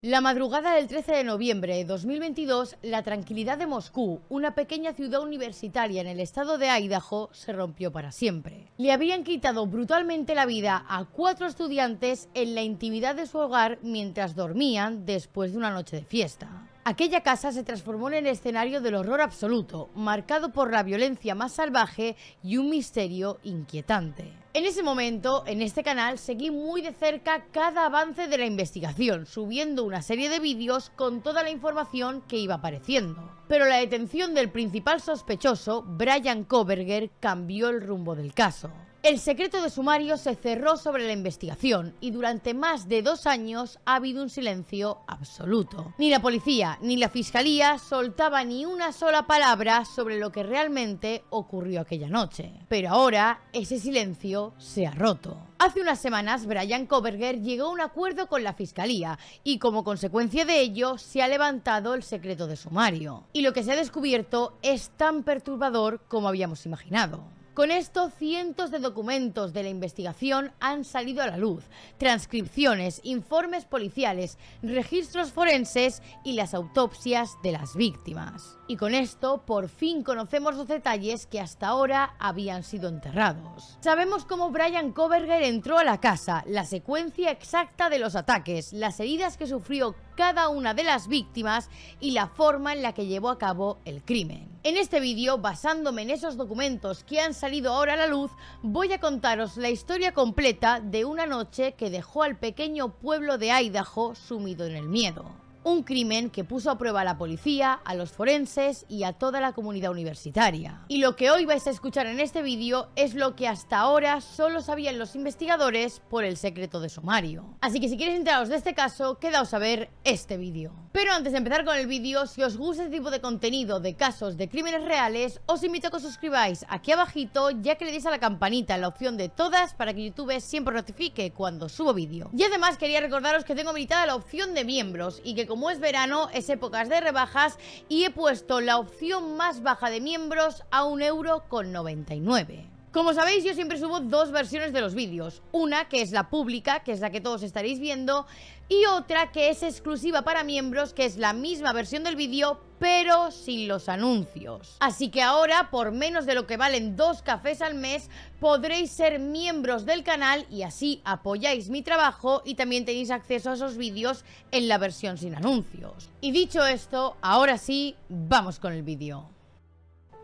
La madrugada del 13 de noviembre de 2022, la tranquilidad de Moscú, una pequeña ciudad universitaria en el estado de Idaho, se rompió para siempre. Le habían quitado brutalmente la vida a 4 estudiantes en la intimidad de su hogar mientras dormían después de una noche de fiesta. Aquella casa se transformó en el escenario del horror absoluto, marcado por la violencia más salvaje y un misterio inquietante. En ese momento, en este canal, seguí muy de cerca cada avance de la investigación, subiendo una serie de vídeos con toda la información que iba apareciendo. Pero la detención del principal sospechoso, Bryan Kohberger, cambió el rumbo del caso. El secreto de sumario se cerró sobre la investigación y durante más de 2 años ha habido un silencio absoluto. Ni la policía ni la fiscalía soltaban ni una sola palabra sobre lo que realmente ocurrió aquella noche. Pero ahora ese silencio se ha roto. Hace unas semanas Bryan Kohberger llegó a un acuerdo con la fiscalía y como consecuencia de ello se ha levantado el secreto de sumario. Y lo que se ha descubierto es tan perturbador como habíamos imaginado. Con esto, cientos de documentos de la investigación han salido a la luz, transcripciones, informes policiales, registros forenses y las autopsias de las víctimas. Y con esto, por fin conocemos los detalles que hasta ahora habían sido enterrados. Sabemos cómo Bryan Kohberger entró a la casa, la secuencia exacta de los ataques, las heridas que sufrió cada una de las víctimas y la forma en la que llevó a cabo el crimen. En este vídeo, basándome en esos documentos que han salido ahora a la luz, voy a contaros la historia completa de una noche que dejó al pequeño pueblo de Idaho sumido en el miedo. Un crimen que puso a prueba a la policía, a los forenses y a toda la comunidad universitaria. Y lo que hoy vais a escuchar en este vídeo es lo que hasta ahora solo sabían los investigadores por el secreto de sumario. Así que si queréis enteraros de este caso, quedaos a ver este vídeo. Pero antes de empezar con el vídeo, si os gusta este tipo de contenido de casos de crímenes reales, os invito a que os suscribáis aquí abajito, ya que le deis a la campanita en la opción de todas para que YouTube siempre os notifique cuando subo vídeo. Y además quería recordaros que tengo habilitada la opción de miembros y que como es verano, es épocas de rebajas y he puesto la opción más baja de miembros a 1,99 €. Como sabéis, yo siempre subo 2 versiones de los vídeos. Una que es la pública, que es la que todos estaréis viendo, y otra que es exclusiva para miembros, que es la misma versión del vídeo, pero sin los anuncios. Así que ahora, por menos de lo que valen 2 cafés al mes, podréis ser miembros del canal y así apoyáis mi trabajo y también tenéis acceso a esos vídeos en la versión sin anuncios. Y dicho esto, ahora sí, vamos con el vídeo.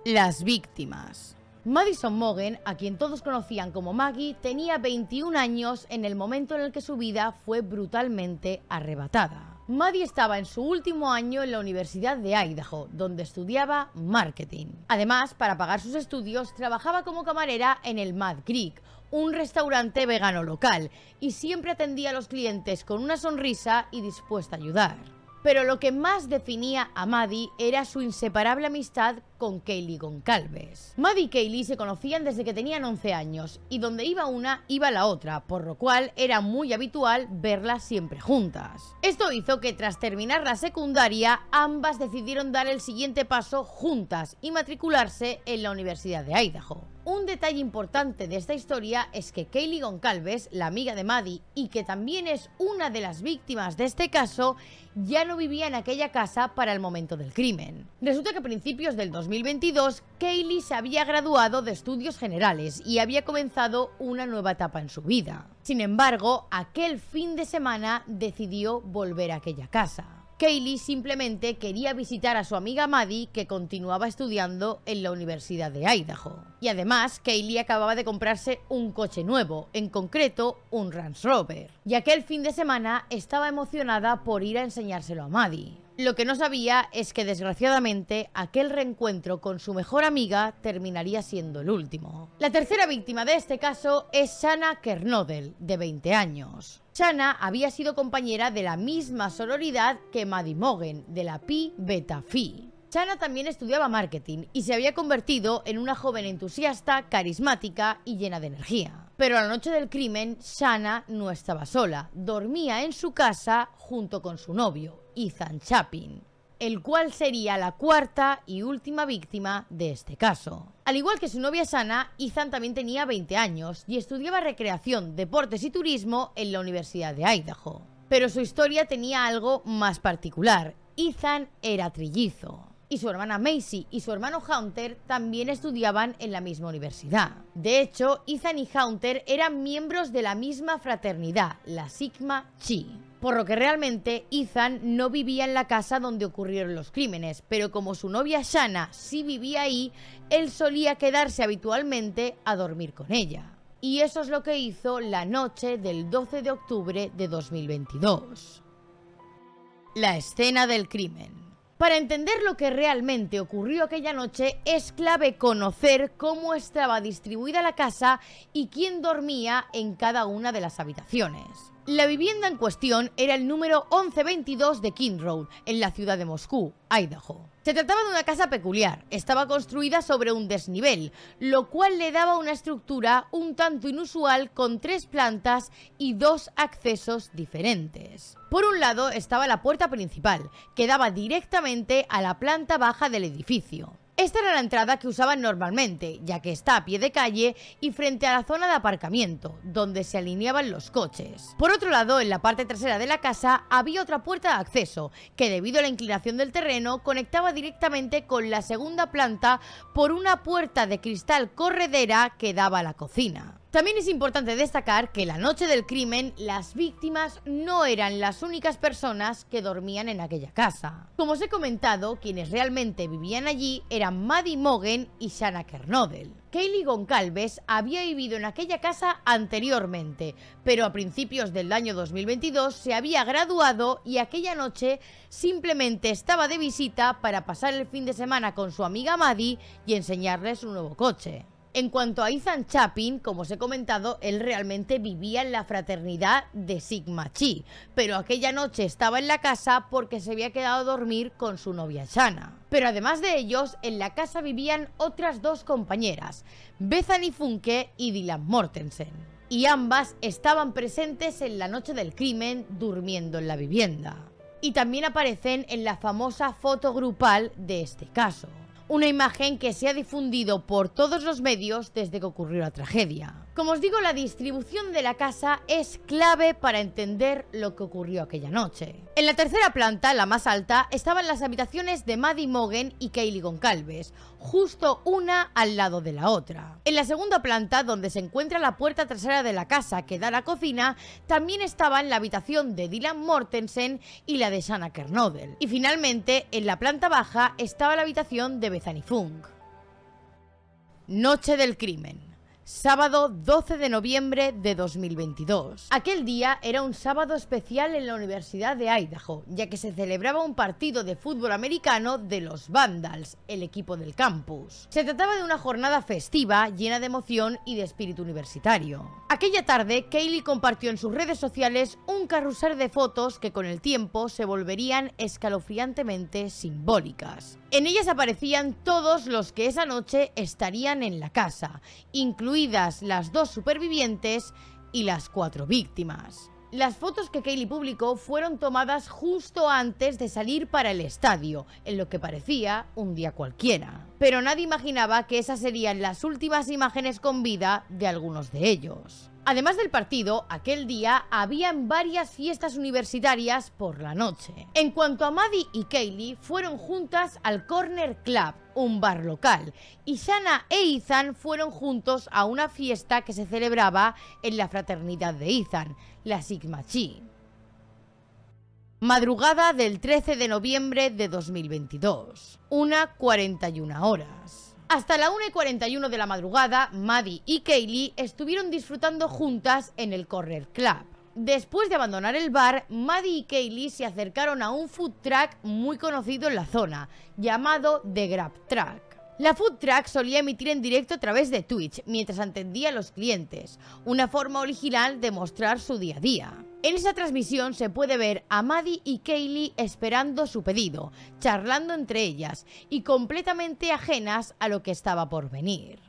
Las víctimas. Madison Mogen, a quien todos conocían como Maggie, tenía 21 años en el momento en el que su vida fue brutalmente arrebatada. Maddie estaba en su último año en la Universidad de Idaho, donde estudiaba marketing. Además, para pagar sus estudios, trabajaba como camarera en el Mad Creek, un restaurante vegano local, y siempre atendía a los clientes con una sonrisa y dispuesta a ayudar. Pero lo que más definía a Maddie era su inseparable amistad con Kaylee Goncalves. Maddie y Kaylee se conocían desde que tenían 11 años y donde iba una, iba la otra, por lo cual era muy habitual verlas siempre juntas. Esto hizo que tras terminar la secundaria, ambas decidieron dar el siguiente paso juntas y matricularse en la Universidad de Idaho. Un detalle importante de esta historia es que Kaylee Goncalves, la amiga de Maddie y que también es una de las víctimas de este caso, ya no vivía en aquella casa para el momento del crimen. Resulta que a principios del 2022, Kaylee se había graduado de estudios generales y había comenzado una nueva etapa en su vida. Sin embargo, aquel fin de semana decidió volver a aquella casa. Kaylee simplemente quería visitar a su amiga Maddie, que continuaba estudiando en la Universidad de Idaho. Y además, Kaylee acababa de comprarse un coche nuevo, en concreto un Range Rover. Y aquel fin de semana estaba emocionada por ir a enseñárselo a Maddie. Lo que no sabía es que desgraciadamente aquel reencuentro con su mejor amiga terminaría siendo el último. La tercera víctima de este caso es Shanna Kernodle, de 20 años. Shanna había sido compañera de la misma sororidad que Maddie Mogen, de la Pi Beta Phi. Shanna también estudiaba marketing y se había convertido en una joven entusiasta, carismática y llena de energía. Pero la noche del crimen, Shanna no estaba sola, dormía en su casa junto con su novio, Ethan Chapin, el cual sería la cuarta y última víctima de este caso. Al igual que su novia Shanna, Ethan también tenía 20 años y estudiaba recreación, deportes y turismo en la Universidad de Idaho. Pero su historia tenía algo más particular. Ethan era trillizo. Y su hermana Macy y su hermano Hunter también estudiaban en la misma universidad. De hecho, Ethan y Hunter eran miembros de la misma fraternidad, la Sigma Chi. Por lo que realmente Ethan no vivía en la casa donde ocurrieron los crímenes, pero como su novia Shanna sí vivía ahí, él solía quedarse habitualmente a dormir con ella. Y eso es lo que hizo la noche del 12 de octubre de 2022. La escena del crimen. Para entender lo que realmente ocurrió aquella noche, es clave conocer cómo estaba distribuida la casa y quién dormía en cada una de las habitaciones. La vivienda en cuestión era el número 1122 de King Road, en la ciudad de Moscú, Idaho. Se trataba de una casa peculiar, estaba construida sobre un desnivel, lo cual le daba una estructura un tanto inusual con 3 plantas y 2 accesos diferentes. Por un lado estaba la puerta principal, que daba directamente a la planta baja del edificio. Esta era la entrada que usaban normalmente, ya que está a pie de calle y frente a la zona de aparcamiento, donde se alineaban los coches. Por otro lado, en la parte trasera de la casa había otra puerta de acceso, que debido a la inclinación del terreno conectaba directamente con la segunda planta por una puerta de cristal corredera que daba a la cocina. También es importante destacar que la noche del crimen las víctimas no eran las únicas personas que dormían en aquella casa. Como os he comentado, quienes realmente vivían allí eran Maddie Mogen y Shanna Kernodle. Kaylee Goncalves había vivido en aquella casa anteriormente, pero a principios del año 2022 se había graduado y aquella noche simplemente estaba de visita para pasar el fin de semana con su amiga Maddie y enseñarle su nuevo coche. En cuanto a Ethan Chapin, como os he comentado, él realmente vivía en la fraternidad de Sigma Chi, pero aquella noche estaba en la casa porque se había quedado a dormir con su novia Shanna. Pero además de ellos, en la casa vivían otras 2 compañeras, Bethany Funke y Dylan Mortensen. Y ambas estaban presentes en la noche del crimen durmiendo en la vivienda. Y también aparecen en la famosa foto grupal de este caso. Una imagen que se ha difundido por todos los medios desde que ocurrió la tragedia. Como os digo, la distribución de la casa es clave para entender lo que ocurrió aquella noche. En la tercera planta, la más alta, estaban las habitaciones de Maddie Mogen y Kaylee Goncalves, justo una al lado de la otra. En la segunda planta, donde se encuentra la puerta trasera de la casa que da a la cocina, también estaban la habitación de Dylan Mortensen y la de Shanna Kernodle. Y finalmente, en la planta baja estaba la habitación de Bethany Funk. Noche del crimen. Sábado 12 de noviembre de 2022. Aquel día era un sábado especial en la Universidad de Idaho, ya que se celebraba un partido de fútbol americano de los Vandals, el equipo del campus. Se trataba de una jornada festiva, llena de emoción y de espíritu universitario. Aquella tarde, Kaylee compartió en sus redes sociales un carrusel de fotos que con el tiempo se volverían escalofriantemente simbólicas. En ellas aparecían todos los que esa noche estarían en la casa, incluidas las 2 supervivientes y las 4 víctimas. Las fotos que Kaylee publicó fueron tomadas justo antes de salir para el estadio, en lo que parecía un día cualquiera. Pero nadie imaginaba que esas serían las últimas imágenes con vida de algunos de ellos. Además del partido, aquel día habían varias fiestas universitarias por la noche. En cuanto a Maddie y Kaylee, fueron juntas al Corner Club, un bar local, y Shanna e Ethan fueron juntos a una fiesta que se celebraba en la fraternidad de Ethan, la Sigma Chi. Madrugada del 13 de noviembre de 2022, 1:41 horas. Hasta la 1:41 de la madrugada, Maddie y Kaylee estuvieron disfrutando juntas en el Corner Club. Después de abandonar el bar, Maddie y Kaylee se acercaron a un food truck muy conocido en la zona, llamado The Grab Truck. La food truck solía emitir en directo a través de Twitch mientras atendía a los clientes, una forma original de mostrar su día a día. En esa transmisión se puede ver a Maddie y Kaylee esperando su pedido, charlando entre ellas y completamente ajenas a lo que estaba por venir.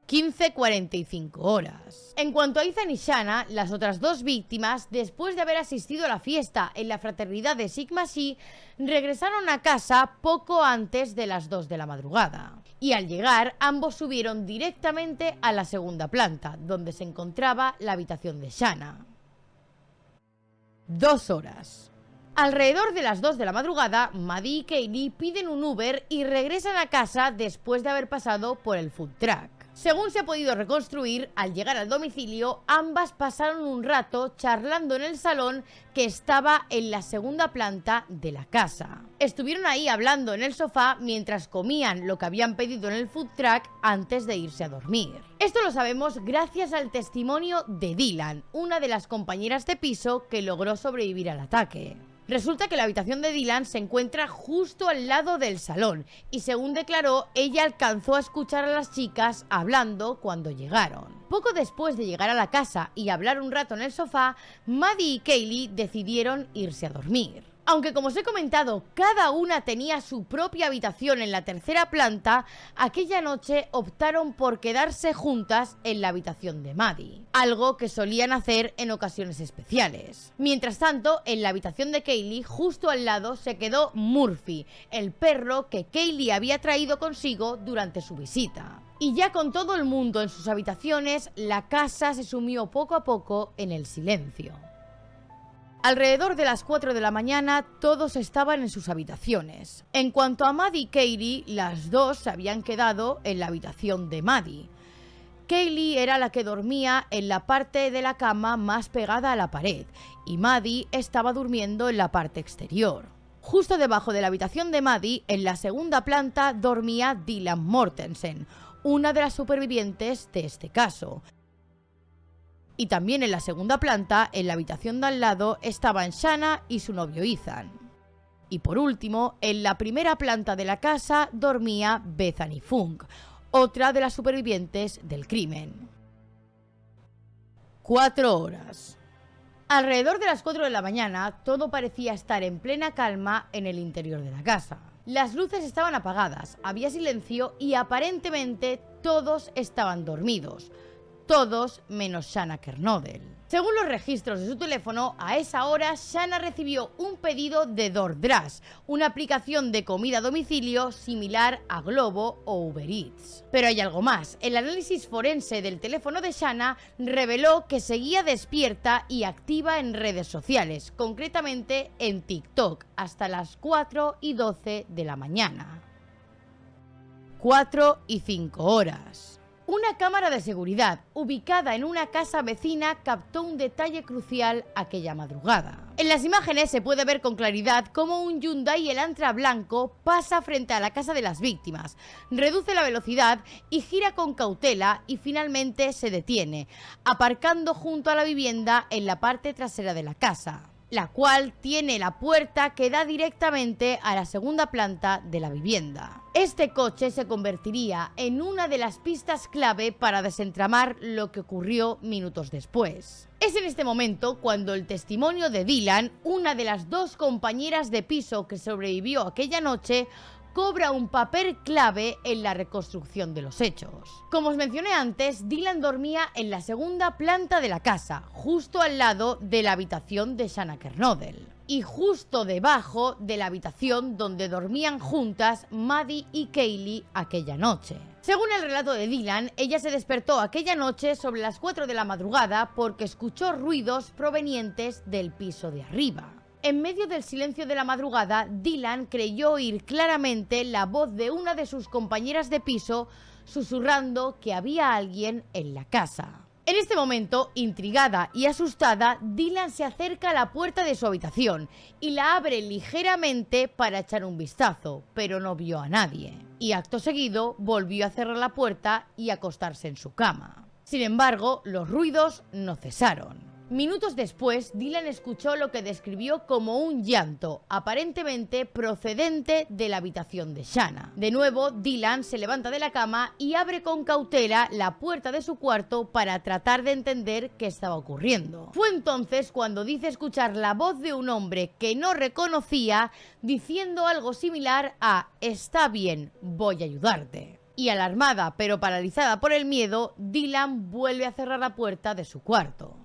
15:45 horas. En cuanto a Ethan y Shanna, las otras 2 víctimas, después de haber asistido a la fiesta en la fraternidad de Sigma Chi, regresaron a casa poco antes de las 2 de la madrugada. Y al llegar, ambos subieron directamente a la segunda planta, donde se encontraba la habitación de Shanna. 2 horas. Alrededor de las 2 de la madrugada, Maddie y Kaylee piden un Uber y regresan a casa después de haber pasado por el food truck. Según se ha podido reconstruir, al llegar al domicilio, ambas pasaron un rato charlando en el salón que estaba en la segunda planta de la casa. Estuvieron ahí hablando en el sofá mientras comían lo que habían pedido en el food truck antes de irse a dormir. Esto lo sabemos gracias al testimonio de Dylan, una de las compañeras de piso que logró sobrevivir al ataque. Resulta que la habitación de Dylan se encuentra justo al lado del salón y, según declaró, ella alcanzó a escuchar a las chicas hablando cuando llegaron. Poco después de llegar a la casa y hablar un rato en el sofá, Maddie y Kaylee decidieron irse a dormir. Aunque, como os he comentado, cada una tenía su propia habitación en la tercera planta, aquella noche optaron por quedarse juntas en la habitación de Maddie, algo que solían hacer en ocasiones especiales. Mientras tanto, en la habitación de Kaylee, justo al lado, se quedó Murphy, el perro que Kaylee había traído consigo durante su visita. Y ya con todo el mundo en sus habitaciones, la casa se sumió poco a poco en el silencio. Alrededor de las 4 de la mañana, todos estaban en sus habitaciones. En cuanto a Maddie y Kaylee, las dos se habían quedado en la habitación de Maddie. Kaylee era la que dormía en la parte de la cama más pegada a la pared y Maddie estaba durmiendo en la parte exterior. Justo debajo de la habitación de Maddie, en la segunda planta, dormía Dylan Mortensen, una de las supervivientes de este caso. Y también en la segunda planta, en la habitación de al lado, estaban Shanna y su novio Ethan. Y por último, en la primera planta de la casa dormía Bethany Funk, otra de las supervivientes del crimen. 4 horas. Alrededor de las 4 de la mañana, todo parecía estar en plena calma en el interior de la casa. Las luces estaban apagadas, había silencio y aparentemente todos estaban dormidos. Todos menos Shanna Kernodle. Según los registros de su teléfono, a esa hora Shanna recibió un pedido de DoorDash, una aplicación de comida a domicilio similar a Globo o Uber Eats. Pero hay algo más. El análisis forense del teléfono de Shanna reveló que seguía despierta y activa en redes sociales, concretamente en TikTok, hasta las 4:12 de la mañana. 4:05 horas. Una cámara de seguridad ubicada en una casa vecina captó un detalle crucial aquella madrugada. En las imágenes se puede ver con claridad cómo un Hyundai Elantra blanco pasa frente a la casa de las víctimas, reduce la velocidad y gira con cautela y finalmente se detiene, aparcando junto a la vivienda en la parte trasera de la casa, la cual tiene la puerta que da directamente a la segunda planta de la vivienda. Este coche se convertiría en una de las pistas clave para desentramar lo que ocurrió minutos después. Es en este momento cuando el testimonio de Dylan, una de las 2 compañeras de piso que sobrevivió aquella noche, cobra un papel clave en la reconstrucción de los hechos. Como os mencioné antes, Dylan dormía en la segunda planta de la casa, justo al lado de la habitación de Shanna Kernodle y justo debajo de la habitación donde dormían juntas Maddie y Kaylee aquella noche. Según el relato de Dylan, ella se despertó aquella noche sobre las 4 de la madrugada porque escuchó ruidos provenientes del piso de arriba. En medio del silencio de la madrugada, Dylan creyó oír claramente la voz de una de sus compañeras de piso susurrando que había alguien en la casa. En este momento, intrigada y asustada, Dylan se acerca a la puerta de su habitación y la abre ligeramente para echar un vistazo, pero no vio a nadie. Y acto seguido volvió a cerrar la puerta y acostarse en su cama. Sin embargo, los ruidos no cesaron. Minutos después, Dylan escuchó lo que describió como un llanto, aparentemente procedente de la habitación de Shanna. De nuevo, Dylan se levanta de la cama y abre con cautela la puerta de su cuarto para tratar de entender qué estaba ocurriendo. Fue entonces cuando dice escuchar la voz de un hombre que no reconocía diciendo algo similar a «Está bien, voy a ayudarte». Y alarmada pero paralizada por el miedo, Dylan vuelve a cerrar la puerta de su cuarto.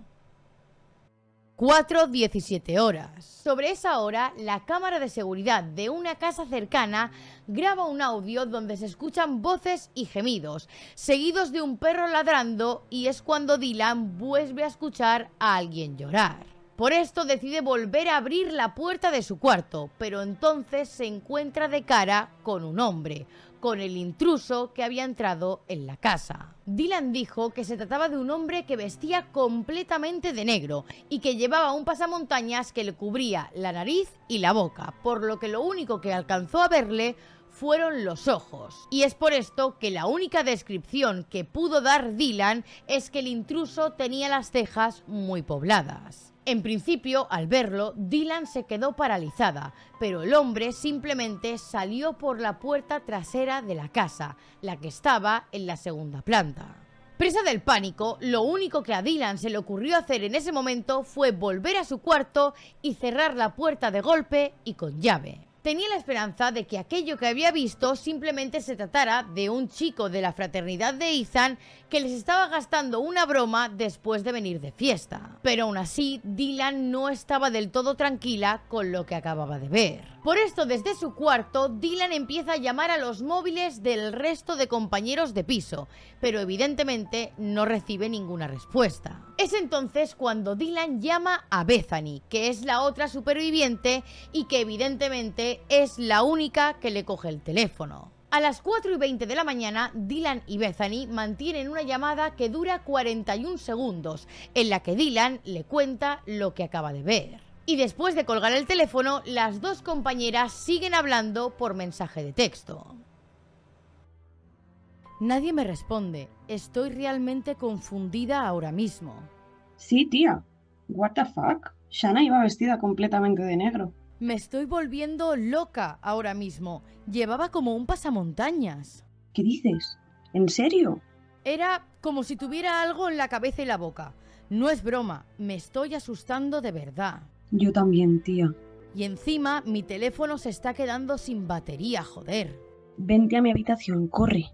4:17 horas. Sobre esa hora, la cámara de seguridad de una casa cercana graba un audio donde se escuchan voces y gemidos, seguidos de un perro ladrando, y es cuando Dylan vuelve a escuchar a alguien llorar. Por esto decide volver a abrir la puerta de su cuarto, pero entonces se encuentra de cara con un hombre, con el intruso que había entrado en la casa. Dylan dijo que se trataba de un hombre que vestía completamente de negro y que llevaba un pasamontañas que le cubría la nariz y la boca, por lo que lo único que alcanzó a verle fueron los ojos. Y es por esto que la única descripción que pudo dar Dylan es que el intruso tenía las cejas muy pobladas. En principio, al verlo, Dylan se quedó paralizada, pero el hombre simplemente salió por la puerta trasera de la casa, la que estaba en la segunda planta. Presa del pánico, lo único que a Dylan se le ocurrió hacer en ese momento fue volver a su cuarto y cerrar la puerta de golpe y con llave. Tenía la esperanza de que aquello que había visto simplemente se tratara de un chico de la fraternidad de Ethan que les estaba gastando una broma después de venir de fiesta. Pero aún así, Dylan no estaba del todo tranquila con lo que acababa de ver. Por esto, desde su cuarto, Dylan empieza a llamar a los móviles del resto de compañeros de piso, pero evidentemente no recibe ninguna respuesta. Es entonces cuando Dylan llama a Bethany, que es la otra superviviente y que evidentemente es la única que le coge el teléfono. A las 4:20 de la mañana, Dylan y Bethany mantienen una llamada que dura 41 segundos, en la que Dylan le cuenta lo que acaba de ver. Y después de colgar el teléfono, las dos compañeras siguen hablando por mensaje de texto. Nadie me responde. Estoy realmente confundida ahora mismo. Sí, tía. What the fuck? Shanna iba vestida completamente de negro. Me estoy volviendo loca ahora mismo. Llevaba como un pasamontañas. ¿Qué dices? ¿En serio? Era como si tuviera algo en la cabeza y la boca. No es broma, me estoy asustando de verdad. Yo también, tía. Y encima mi teléfono se está quedando sin batería, joder. Vente a mi habitación, corre.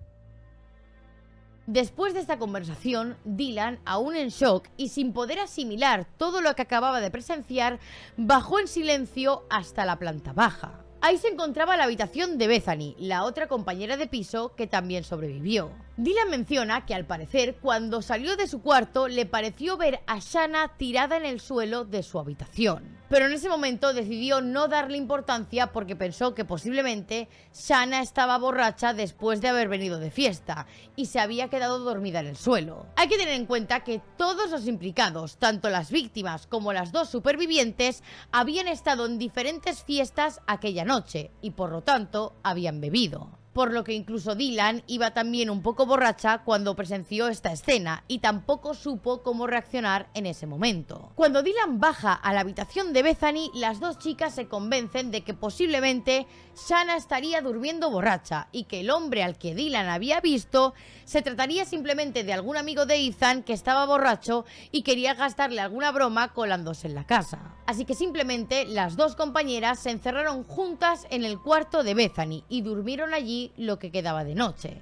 Después de esta conversación, Dylan, aún en shock y sin poder asimilar todo lo que acababa de presenciar, bajó en silencio hasta la planta baja. Ahí se encontraba la habitación de Bethany, la otra compañera de piso que también sobrevivió. Dylan menciona que al parecer cuando salió de su cuarto le pareció ver a Shanna tirada en el suelo de su habitación. Pero en ese momento decidió no darle importancia porque pensó que posiblemente Shanna estaba borracha después de haber venido de fiesta y se había quedado dormida en el suelo. Hay que tener en cuenta que todos los implicados, tanto las víctimas como las dos supervivientes, habían estado en diferentes fiestas aquella noche y por lo tanto habían bebido. Por lo que incluso Dylan iba también un poco borracha cuando presenció esta escena y tampoco supo cómo reaccionar en ese momento. Cuando Dylan baja a la habitación de Bethany, las dos chicas se convencen de que posiblemente Shanna estaría durmiendo borracha y que el hombre al que Dylan había visto se trataría simplemente de algún amigo de Ethan que estaba borracho y quería gastarle alguna broma colándose en la casa. Así que simplemente las dos compañeras se encerraron juntas en el cuarto de Bethany y durmieron allí lo que quedaba de noche.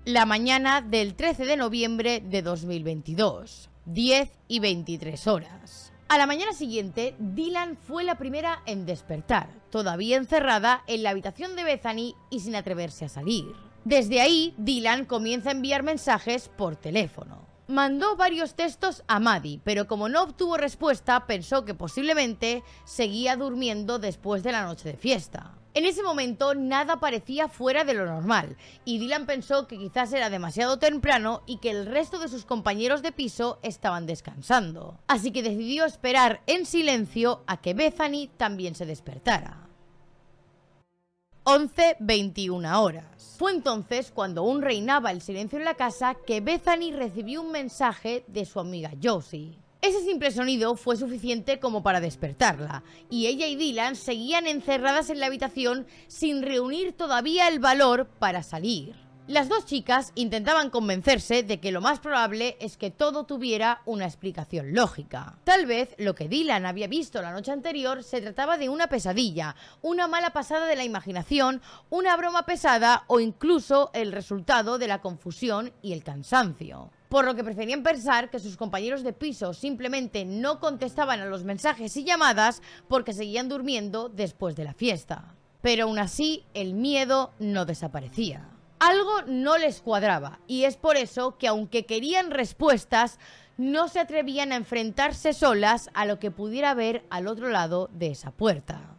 La mañana del 13 de noviembre de 2022, 10:23 horas. A la mañana siguiente, Dylan fue la primera en despertar, todavía encerrada en la habitación de Bethany y sin atreverse a salir. Desde ahí, Dylan comienza a enviar mensajes por teléfono. Mandó varios textos a Maddie, pero como no obtuvo respuesta, pensó que posiblemente seguía durmiendo después de la noche de fiesta. En ese momento nada parecía fuera de lo normal y Dylan pensó que quizás era demasiado temprano y que el resto de sus compañeros de piso estaban descansando. Así que decidió esperar en silencio a que Bethany también se despertara. 11:21 horas. Fue entonces cuando aún reinaba el silencio en la casa que Bethany recibió un mensaje de su amiga Josie. Ese simple sonido fue suficiente como para despertarla, y ella y Dylan seguían encerradas en la habitación sin reunir todavía el valor para salir. Las dos chicas intentaban convencerse de que lo más probable es que todo tuviera una explicación lógica. Tal vez lo que Dylan había visto la noche anterior se trataba de una pesadilla, una mala pasada de la imaginación, una broma pesada o incluso el resultado de la confusión y el cansancio. Por lo que preferían pensar que sus compañeros de piso simplemente no contestaban a los mensajes y llamadas porque seguían durmiendo después de la fiesta. Pero aún así, el miedo no desaparecía. Algo no les cuadraba y es por eso que aunque querían respuestas, no se atrevían a enfrentarse solas a lo que pudiera haber al otro lado de esa puerta.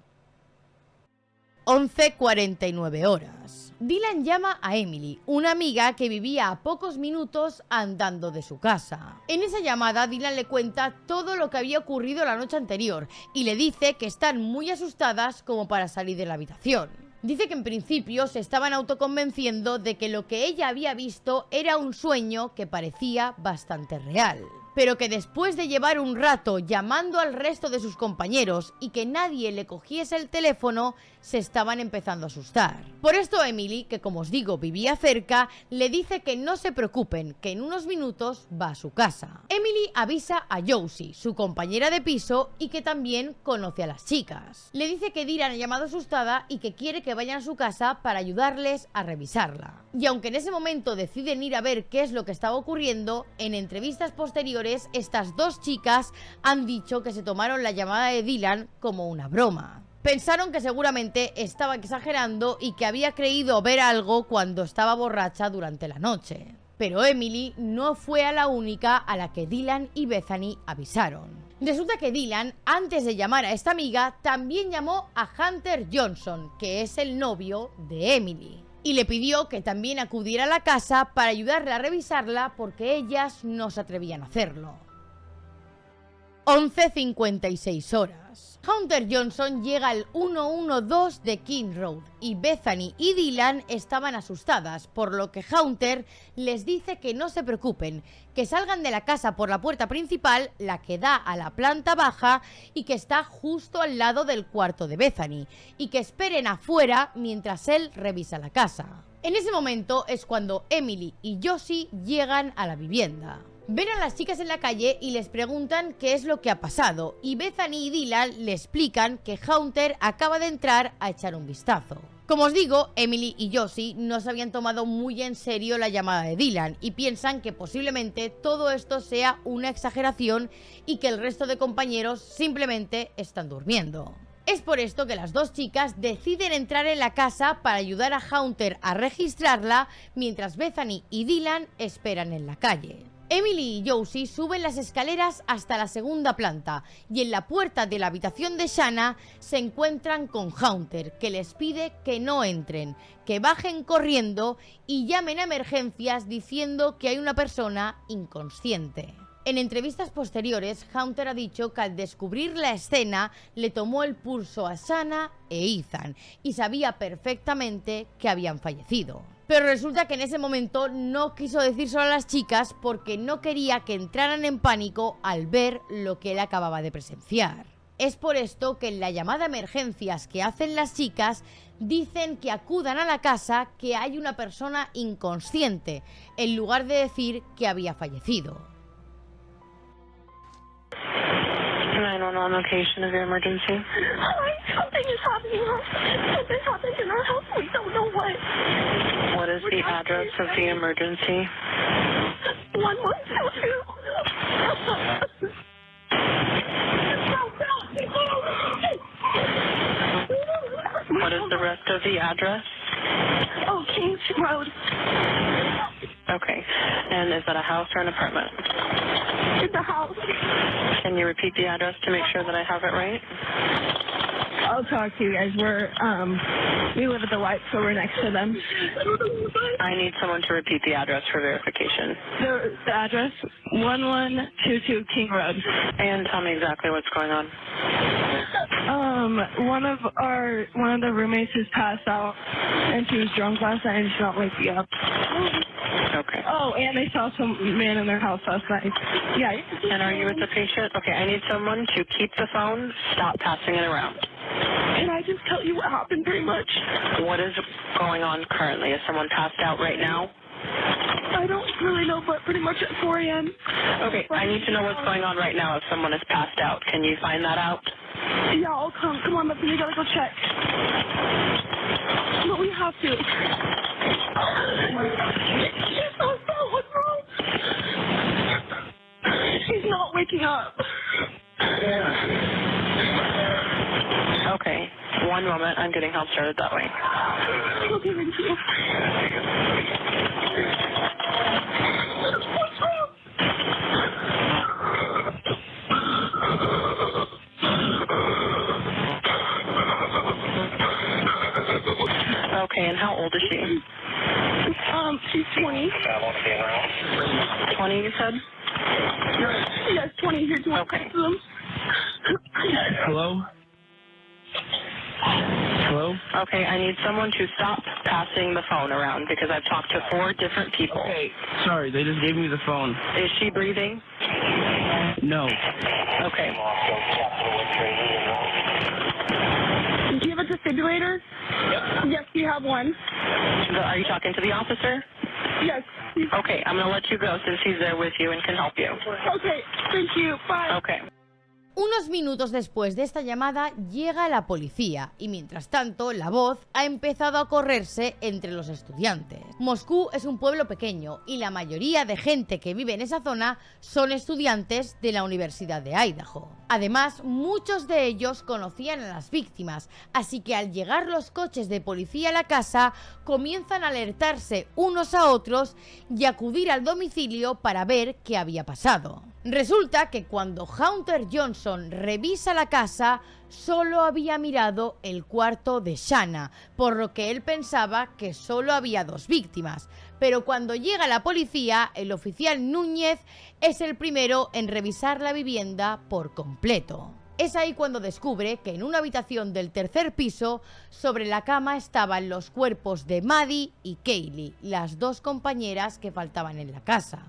11:49 horas. Dylan llama a Emily, una amiga que vivía a pocos minutos andando de su casa. En esa llamada, Dylan le cuenta todo lo que había ocurrido la noche anterior y le dice que están muy asustadas como para salir de la habitación. Dice que en principio se estaban autoconvenciendo de que lo que ella había visto era un sueño que parecía bastante real, pero que después de llevar un rato llamando al resto de sus compañeros y que nadie le cogiese el teléfono, se estaban empezando a asustar. Por esto Emily, que como os digo vivía cerca, le dice que no se preocupen, que en unos minutos va a su casa. Emily avisa a Josie, su compañera de piso y que también conoce a las chicas. Le dice que Dylan ha llamado asustada y que quiere que vayan a su casa para ayudarles a revisarla. Y aunque en ese momento deciden ir a ver qué es lo que estaba ocurriendo, en entrevistas posteriores estas dos chicas han dicho que se tomaron la llamada de Dylan como una broma. Pensaron que seguramente estaba exagerando y que había creído ver algo cuando estaba borracha durante la noche. Pero Emily no fue a la única a la que Dylan y Bethany avisaron. Resulta que Dylan, antes de llamar a esta amiga, también llamó a Hunter Johnson, que es el novio de Emily, y le pidió que también acudiera a la casa para ayudarle a revisarla porque ellas no se atrevían a hacerlo. 11:56 horas. Hunter Johnson llega al 112 de King Road y Bethany y Dylan estaban asustadas, por lo que Hunter les dice que no se preocupen, que salgan de la casa por la puerta principal, la que da a la planta baja y que está justo al lado del cuarto de Bethany, y que esperen afuera mientras él revisa la casa. En ese momento es cuando Emily y Josie llegan a la vivienda. Ven a las chicas en la calle y les preguntan qué es lo que ha pasado, y Bethany y Dylan le explican que Hunter acaba de entrar a echar un vistazo. Como os digo, Emily y Josie no se habían tomado muy en serio la llamada de Dylan y piensan que posiblemente todo esto sea una exageración y que el resto de compañeros simplemente están durmiendo. Es por esto que las dos chicas deciden entrar en la casa para ayudar a Hunter a registrarla mientras Bethany y Dylan esperan en la calle. Emily y Josie suben las escaleras hasta la segunda planta y en la puerta de la habitación de Shanna se encuentran con Hunter, que les pide que no entren, que bajen corriendo y llamen a emergencias diciendo que hay una persona inconsciente. En entrevistas posteriores, Hunter ha dicho que al descubrir la escena le tomó el pulso a Shanna e Ethan y sabía perfectamente que habían fallecido. Pero resulta que en ese momento no quiso decírselo a las chicas porque no quería que entraran en pánico al ver lo que él acababa de presenciar. Es por esto que en la llamada a emergencias que hacen las chicas dicen que acudan a la casa, que hay una persona inconsciente, en lugar de decir que había fallecido. 911 location of your emergency. Something is happening. Something happened in our house. We don't know what. What is the address of the emergency? 1122. What is the rest of the address? Oh, Kings Road. Okay. And is that a house or an apartment? It's a house. Can you repeat the address to make sure that I have it right? I'll talk to you guys. We live at the White, so we're next to them. I need someone to repeat the address for verification. The address, 1122 King Road. And tell me exactly what's going on. One of the roommates has passed out, and she was drunk last night, and she's not waking up. Okay. Oh, and they saw some man in their house last night. Yeah. And are you with the patient? Okay, I need someone to keep the phone, stop passing it around. Can I just tell you what happened pretty much? What is going on currently? Is someone passed out right now? I don't really know, but pretty much at 4 a.m. Okay, I need to know what's going on right now if someone is passed out. Can you find that out? Yeah, I'll come. Come on, but we gotta go check. But we have to. What's wrong? She's not waking up. Okay, one moment. I'm getting help started that way. Okay, thank you. What's wrong? Okay, and how old is she? She's 20. 20, you said? Yes, 20. Here to Okay. them. Hello? Hello? Okay, I need someone to stop passing the phone around because I've talked to 4 different people. Okay, sorry, they just gave me the phone. Is she breathing? No. Okay. Do you have a defibrillator? Yes, we have one. Are you talking to the officer? Yes. Okay, I'm going to let you go since he's there with you and can help you. Okay, thank you. Bye. Okay. Unos minutos después de esta llamada llega la policía y mientras tanto la voz ha empezado a correrse entre los estudiantes. Moscú es un pueblo pequeño y la mayoría de gente que vive en esa zona son estudiantes de la Universidad de Idaho. Además, muchos de ellos conocían a las víctimas, así que al llegar los coches de policía a la casa comienzan a alertarse unos a otros y acudir al domicilio para ver qué había pasado. Resulta que cuando Hunter Johnson revisa la casa, solo había mirado el cuarto de Shanna, por lo que él pensaba que solo había 2 víctimas. Pero cuando llega la policía, el oficial Núñez es el primero en revisar la vivienda por completo. Es ahí cuando descubre que en una habitación del 3er piso, sobre la cama estaban los cuerpos de Maddie y Kaylee, las 2 compañeras que faltaban en la casa.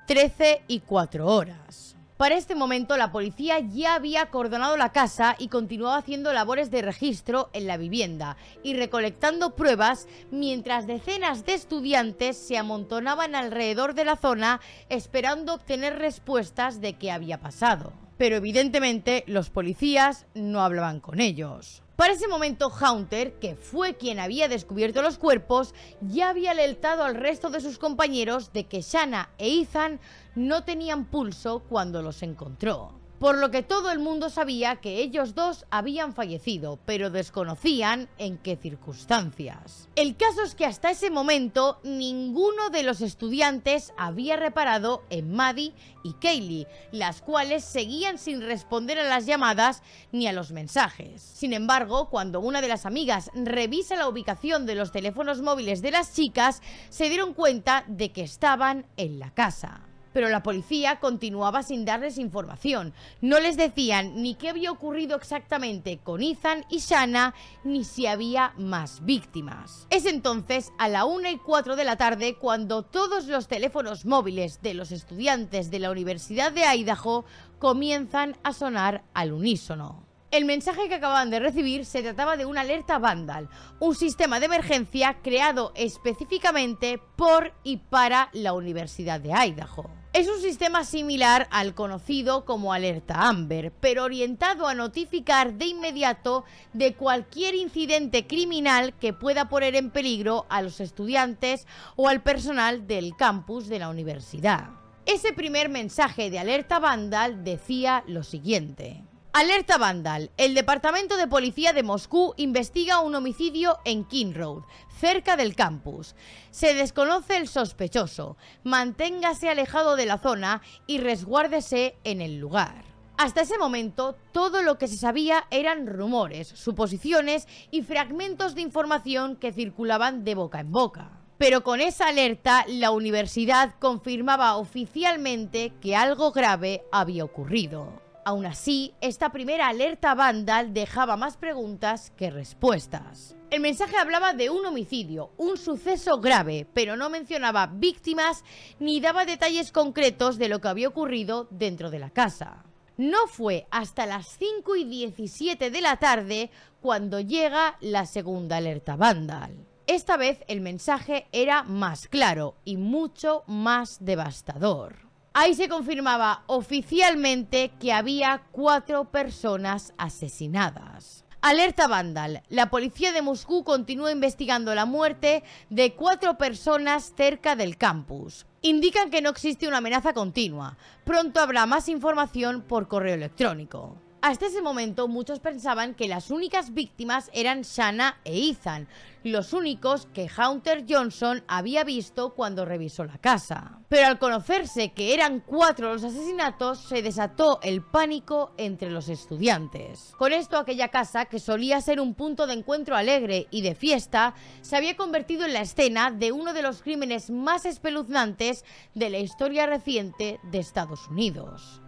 13 y 4 horas. Para este momento la policía ya había acordonado la casa y continuaba haciendo labores de registro en la vivienda y recolectando pruebas mientras decenas de estudiantes se amontonaban alrededor de la zona esperando obtener respuestas de qué había pasado. Pero evidentemente los policías no hablaban con ellos. Para ese momento Hunter, que fue quien había descubierto los cuerpos, ya había alertado al resto de sus compañeros de que Shanna e Ethan no tenían pulso cuando los encontró. Por lo que todo el mundo sabía que ellos 2 habían fallecido, pero desconocían en qué circunstancias. El caso es que hasta ese momento ninguno de los estudiantes había reparado en Maddie y Kaylee, las cuales seguían sin responder a las llamadas ni a los mensajes. Sin embargo, cuando una de las amigas revisa la ubicación de los teléfonos móviles de las chicas, se dieron cuenta de que estaban en la casa. Pero la policía continuaba sin darles información. No les decían ni qué había ocurrido exactamente con Ethan y Shanna, ni si había más víctimas. Es entonces a la 1:04 de la tarde cuando todos los teléfonos móviles de los estudiantes de la Universidad de Idaho comienzan a sonar al unísono. El mensaje que acababan de recibir se trataba de una alerta Vandal, un sistema de emergencia creado específicamente por y para la Universidad de Idaho. Es un sistema similar al conocido como alerta Amber, pero orientado a notificar de inmediato de cualquier incidente criminal que pueda poner en peligro a los estudiantes o al personal del campus de la universidad. Ese primer mensaje de alerta Vandal decía lo siguiente: Alerta Vandal. El Departamento de Policía de Moscú investiga un homicidio en King Road, cerca del campus. Se desconoce el sospechoso. Manténgase alejado de la zona y resguárdese en el lugar. Hasta ese momento, todo lo que se sabía eran rumores, suposiciones y fragmentos de información que circulaban de boca en boca. Pero con esa alerta, la universidad confirmaba oficialmente que algo grave había ocurrido. Aún así, esta primera alerta Vandal dejaba más preguntas que respuestas. El mensaje hablaba de un homicidio, un suceso grave, pero no mencionaba víctimas ni daba detalles concretos de lo que había ocurrido dentro de la casa. No fue hasta las 5:17 de la tarde cuando llega la segunda alerta Vandal. Esta vez el mensaje era más claro y mucho más devastador. Ahí se confirmaba oficialmente que había 4 personas asesinadas. Alerta Vandal. La policía de Moscú continúa investigando la muerte de 4 personas cerca del campus. Indican que no existe una amenaza continua. Pronto habrá más información por correo electrónico. Hasta ese momento muchos pensaban que las únicas víctimas eran Shanna e Ethan, los únicos que Hunter Johnson había visto cuando revisó la casa. Pero al conocerse que eran 4 los asesinatos, se desató el pánico entre los estudiantes. Con esto, aquella casa, que solía ser un punto de encuentro alegre y de fiesta, se había convertido en la escena de uno de los crímenes más espeluznantes de la historia reciente de Estados Unidos.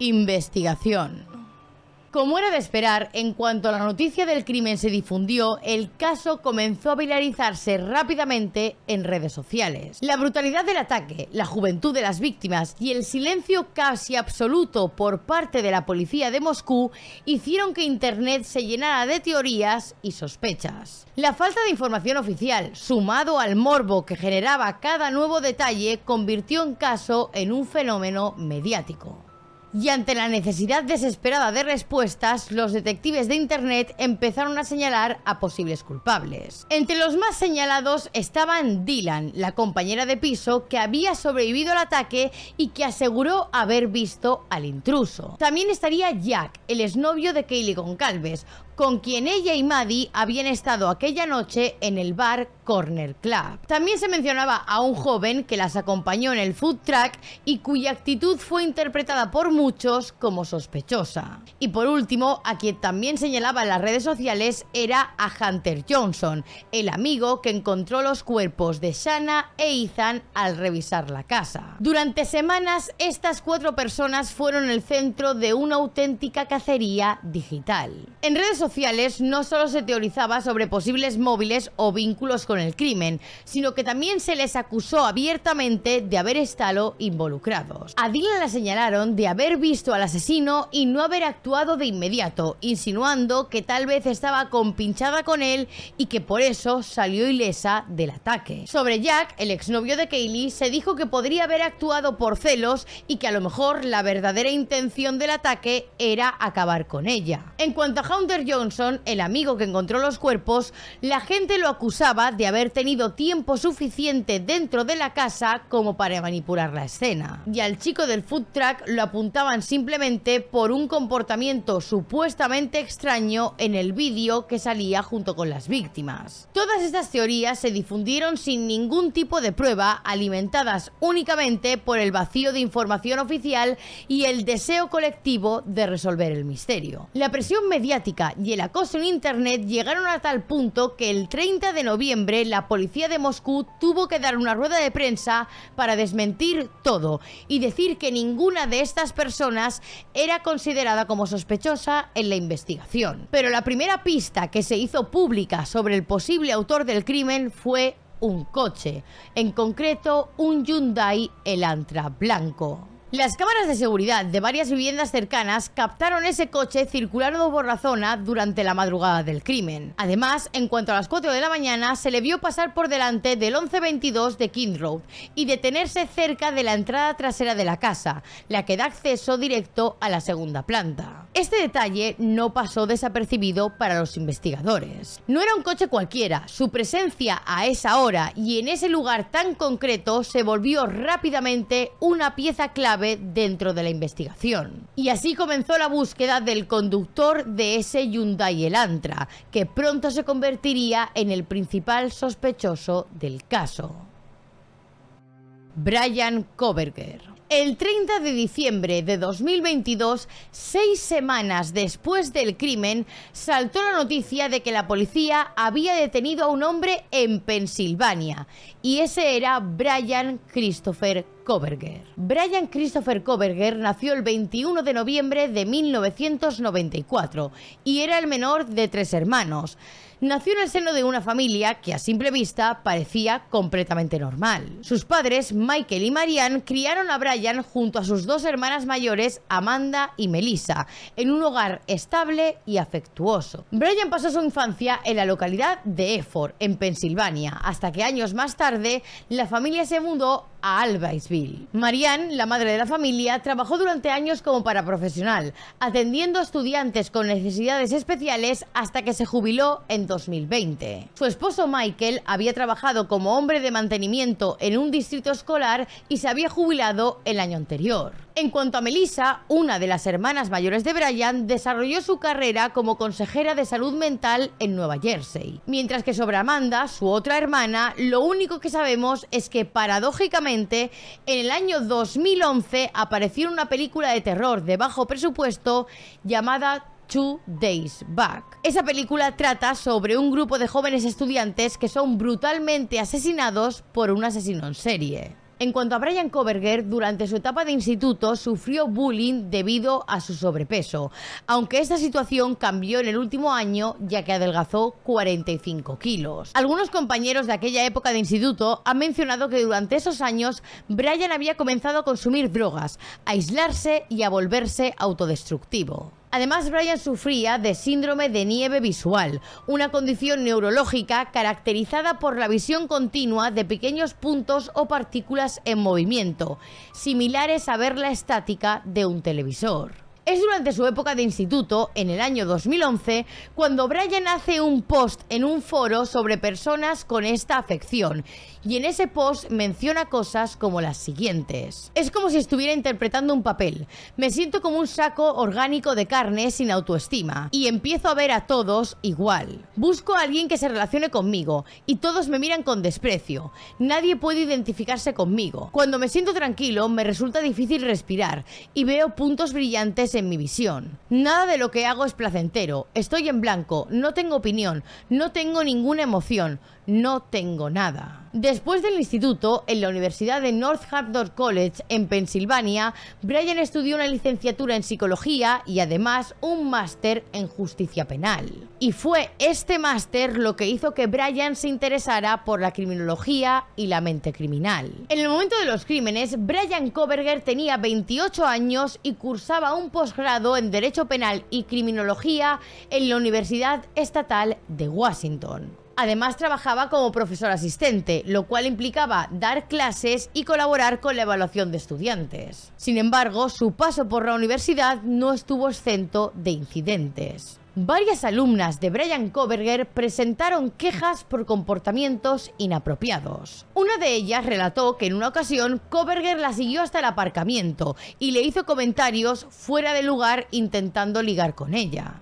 Investigación. Como era de esperar, en cuanto la noticia del crimen se difundió, el caso comenzó a viralizarse rápidamente en redes sociales. La brutalidad del ataque, la juventud de las víctimas y el silencio casi absoluto por parte de la policía de Moscú hicieron que Internet se llenara de teorías y sospechas. La falta de información oficial, sumado al morbo que generaba cada nuevo detalle, convirtió el caso en un fenómeno mediático. Y ante la necesidad desesperada de respuestas, los detectives de Internet empezaron a señalar a posibles culpables. Entre los más señalados estaban Dylan, la compañera de piso que había sobrevivido al ataque y que aseguró haber visto al intruso. También estaría Jack, el exnovio de Kaylee Goncalves, con quien ella y Maddie habían estado aquella noche en el bar Corner Club. También se mencionaba a un joven que las acompañó en el food truck y cuya actitud fue interpretada por muchos como sospechosa. Y por último, a quien también señalaba en las redes sociales era a Hunter Johnson, el amigo que encontró los cuerpos de Shanna e Ethan al revisar la casa. Durante semanas, estas 4 personas fueron el centro de una auténtica cacería digital. En redes sociales no solo se teorizaba sobre posibles móviles o vínculos con el crimen, sino que también se les acusó abiertamente de haber estado involucrados. A Dylan la señalaron de haber visto al asesino y no haber actuado de inmediato, insinuando que tal vez estaba compinchada con él y que por eso salió ilesa del ataque. Sobre Jack, el exnovio de Kaylee, se dijo que podría haber actuado por celos y que a lo mejor la verdadera intención del ataque era acabar con ella. En cuanto a Hunter Johnson, el amigo que encontró los cuerpos, la gente lo acusaba de haber tenido tiempo suficiente dentro de la casa como para manipular la escena. Y al chico del food truck lo apuntaban simplemente por un comportamiento supuestamente extraño en el vídeo que salía junto con las víctimas. Todas estas teorías se difundieron sin ningún tipo de prueba, alimentadas únicamente por el vacío de información oficial y el deseo colectivo de resolver el misterio. La presión mediática y el acoso en Internet llegaron a tal punto que el 30 de noviembre la policía de Moscú tuvo que dar una rueda de prensa para desmentir todo y decir que ninguna de estas personas era considerada como sospechosa en la investigación. Pero la primera pista que se hizo pública sobre el posible autor del crimen fue un coche, en concreto un Hyundai Elantra blanco. Las cámaras de seguridad de varias viviendas cercanas captaron ese coche circulando por la zona durante la madrugada del crimen. Además, en cuanto a las 4 de la mañana, se le vio pasar por delante del 1122 de King Road y detenerse cerca de la entrada trasera de la casa, la que da acceso directo a la segunda planta. Este detalle no pasó desapercibido para los investigadores. No era un coche cualquiera, su presencia a esa hora y en ese lugar tan concreto se volvió rápidamente una pieza clave dentro de la investigación. Y así comenzó la búsqueda del conductor de ese Hyundai Elantra, que pronto se convertiría en el principal sospechoso del caso. Bryan Kohberger. El 30 de diciembre de 2022, 6 semanas después del crimen, saltó la noticia de que la policía había detenido a un hombre en Pensilvania, y ese era Bryan Christopher Kohberger. Bryan Christopher Kohberger nació el 21 de noviembre de 1994 y era el menor de 3 hermanos. Nació en el seno de una familia que a simple vista parecía completamente normal. Sus padres, Michael y Marianne, criaron a Bryan junto a sus 2 hermanas mayores, Amanda y Melissa, en un hogar estable y afectuoso. Bryan pasó su infancia en la localidad de Efford, en Pensilvania, hasta que años más tarde la familia se mudó a Albaysville. Marianne, la madre de la familia, trabajó durante años como paraprofesional, atendiendo a estudiantes con necesidades especiales hasta que se jubiló en 2020. Su esposo Michael había trabajado como hombre de mantenimiento en un distrito escolar y se había jubilado el año anterior. En cuanto a Melissa, una de las hermanas mayores de Brian, desarrolló su carrera como consejera de salud mental en Nueva Jersey. Mientras que sobre Amanda, su otra hermana, lo único que sabemos es que paradójicamente en el año 2011 apareció en una película de terror de bajo presupuesto llamada 2 Days Back. Esa película trata sobre un grupo de jóvenes estudiantes que son brutalmente asesinados por un asesino en serie. En cuanto a Brian Kohberger, durante su etapa de instituto sufrió bullying debido a su sobrepeso, aunque esta situación cambió en el último año ya que adelgazó 45 kilos. Algunos compañeros de aquella época de instituto han mencionado que durante esos años Brian había comenzado a consumir drogas, a aislarse y a volverse autodestructivo. Además, Brian sufría de síndrome de nieve visual, una condición neurológica caracterizada por la visión continua de pequeños puntos o partículas en movimiento, similares a ver la estática de un televisor. Es durante su época de instituto, en el año 2011, cuando Brian hace un post en un foro sobre personas con esta afección, y en ese post menciona cosas como las siguientes. Es como si estuviera interpretando un papel. Me siento como un saco orgánico de carne sin autoestima, y empiezo a ver a todos igual. Busco a alguien que se relacione conmigo, y todos me miran con desprecio. Nadie puede identificarse conmigo. Cuando me siento tranquilo, me resulta difícil respirar, y veo puntos brillantes en mi visión. Nada de lo que hago es placentero. Estoy en blanco, no tengo opinión, no tengo ninguna emoción, no tengo nada. Después del instituto, en la Universidad de Northampton College, en Pensilvania, Brian estudió una licenciatura en psicología y además un máster en justicia penal. Y fue este máster lo que hizo que Brian se interesara por la criminología y la mente criminal. En el momento de los crímenes, Brian Kohberger tenía 28 años y cursaba un posgrado en Derecho Penal y Criminología en la Universidad Estatal de Washington. Además trabajaba como profesor asistente, lo cual implicaba dar clases y colaborar con la evaluación de estudiantes. Sin embargo, su paso por la universidad no estuvo exento de incidentes. Varias alumnas de Brian Kohberger presentaron quejas por comportamientos inapropiados. Una de ellas relató que en una ocasión Kohberger la siguió hasta el aparcamiento y le hizo comentarios fuera de lugar intentando ligar con ella.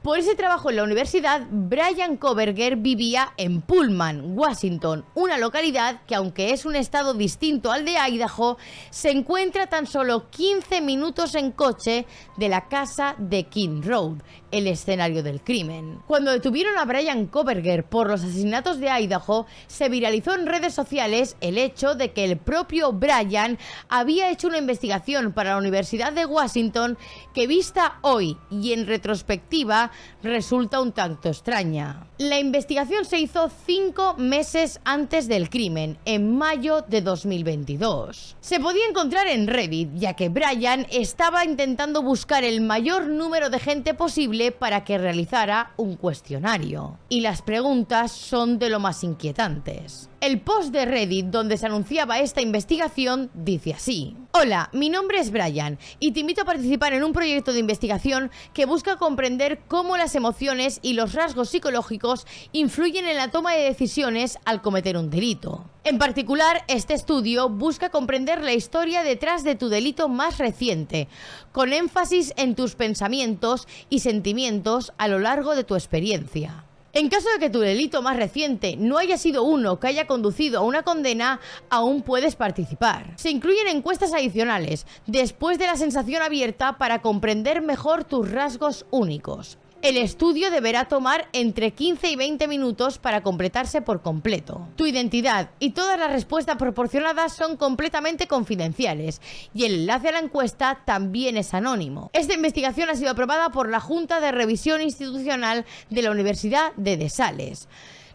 Por ese trabajo en la universidad, Brian Kohberger vivía en Pullman, Washington, una localidad que, aunque es un estado distinto al de Idaho, se encuentra a tan solo 15 minutos en coche de la casa de King Road, el escenario del crimen. Cuando detuvieron a Brian Kohberger por los asesinatos de Idaho, se viralizó en redes sociales el hecho de que el propio Brian había hecho una investigación para la Universidad de Washington que, vista hoy y en retrospectiva, resulta un tanto extraña. La investigación se hizo 5 meses antes del crimen, en mayo de 2022. Se podía encontrar en Reddit, ya que Brian estaba intentando buscar el mayor número de gente posible para que realizara un cuestionario. Y las preguntas son de lo más inquietantes. El post de Reddit donde se anunciaba esta investigación dice así: Hola, mi nombre es Brian y te invito a participar en un proyecto de investigación que busca comprender cómo las emociones y los rasgos psicológicos influyen en la toma de decisiones al cometer un delito. En particular, este estudio busca comprender la historia detrás de tu delito más reciente, con énfasis en tus pensamientos y sentimientos a lo largo de tu experiencia. En caso de que tu delito más reciente no haya sido uno que haya conducido a una condena, aún puedes participar. Se incluyen encuestas adicionales, después de la sensación abierta, para comprender mejor tus rasgos únicos. El estudio deberá tomar entre 15 y 20 minutos para completarse por completo. Tu identidad y todas las respuestas proporcionadas son completamente confidenciales y el enlace a la encuesta también es anónimo. Esta investigación ha sido aprobada por la Junta de Revisión Institucional de la Universidad de De Sales.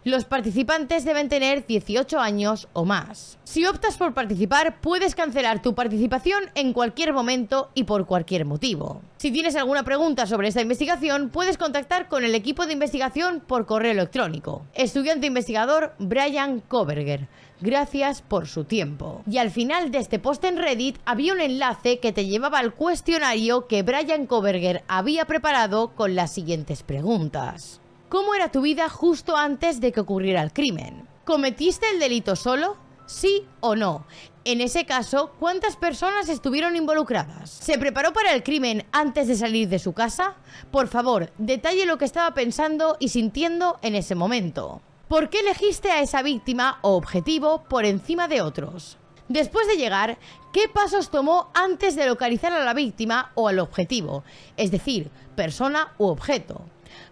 Los participantes deben tener 18 años o más. Si optas por participar, puedes cancelar tu participación en cualquier momento y por cualquier motivo. Si tienes alguna pregunta sobre esta investigación, puedes contactar con el equipo de investigación por correo electrónico. Estudiante investigador Brian Kohberger, Gracias por su tiempo. Y al final de este post en Reddit había un enlace que te llevaba al cuestionario que Bryan Kohberger había preparado con las siguientes preguntas. ¿Cómo era tu vida justo antes de que ocurriera el crimen? ¿Cometiste el delito solo? ¿Sí o no? En ese caso, ¿cuántas personas estuvieron involucradas? ¿Se preparó para el crimen antes de salir de su casa? Por favor, detalle lo que estaba pensando y sintiendo en ese momento. ¿Por qué elegiste a esa víctima o objetivo por encima de otros? Después de llegar, ¿qué pasos tomó antes de localizar a la víctima o al objetivo? Es decir, persona u objeto.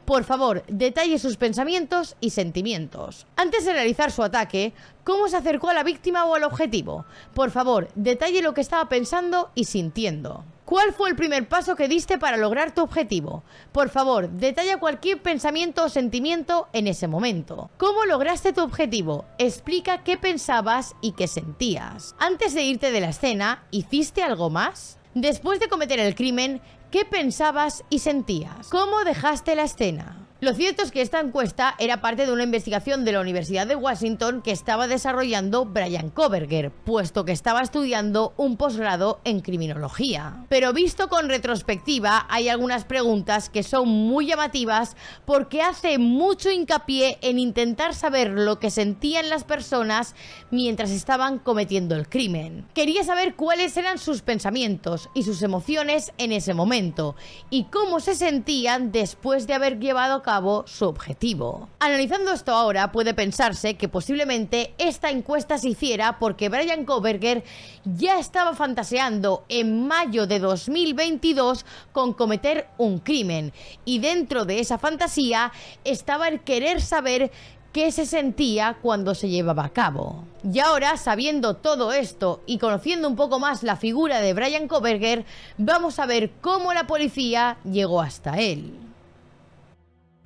Por favor, detalle sus pensamientos y sentimientos. Antes de realizar su ataque, ¿cómo se acercó a la víctima o al objetivo? Por favor, detalle lo que estaba pensando y sintiendo. ¿Cuál fue el primer paso que diste para lograr tu objetivo? Por favor, detalla cualquier pensamiento o sentimiento en ese momento. ¿Cómo lograste tu objetivo? Explica qué pensabas y qué sentías. Antes de irte de la escena, ¿hiciste algo más? Después de cometer el crimen, ¿qué pensabas y sentías? ¿Cómo dejaste la escena? Lo cierto es que esta encuesta era parte de una investigación de la Universidad de Washington que estaba desarrollando Bryan Kohberger, puesto que estaba estudiando un posgrado en criminología. Pero visto con retrospectiva, hay algunas preguntas que son muy llamativas porque hace mucho hincapié en intentar saber lo que sentían las personas mientras estaban cometiendo el crimen. Quería saber cuáles eran sus pensamientos y sus emociones en ese momento y cómo se sentían después de haber llevado a cabo su objetivo. Analizando esto ahora, puede pensarse que posiblemente esta encuesta se hiciera porque Bryan Kohberger ya estaba fantaseando en mayo de 2022 con cometer un crimen, y dentro de esa fantasía estaba el querer saber qué se sentía cuando se llevaba a cabo. Y ahora, sabiendo todo esto y conociendo un poco más la figura de Bryan Kohberger, vamos a ver cómo la policía llegó hasta él.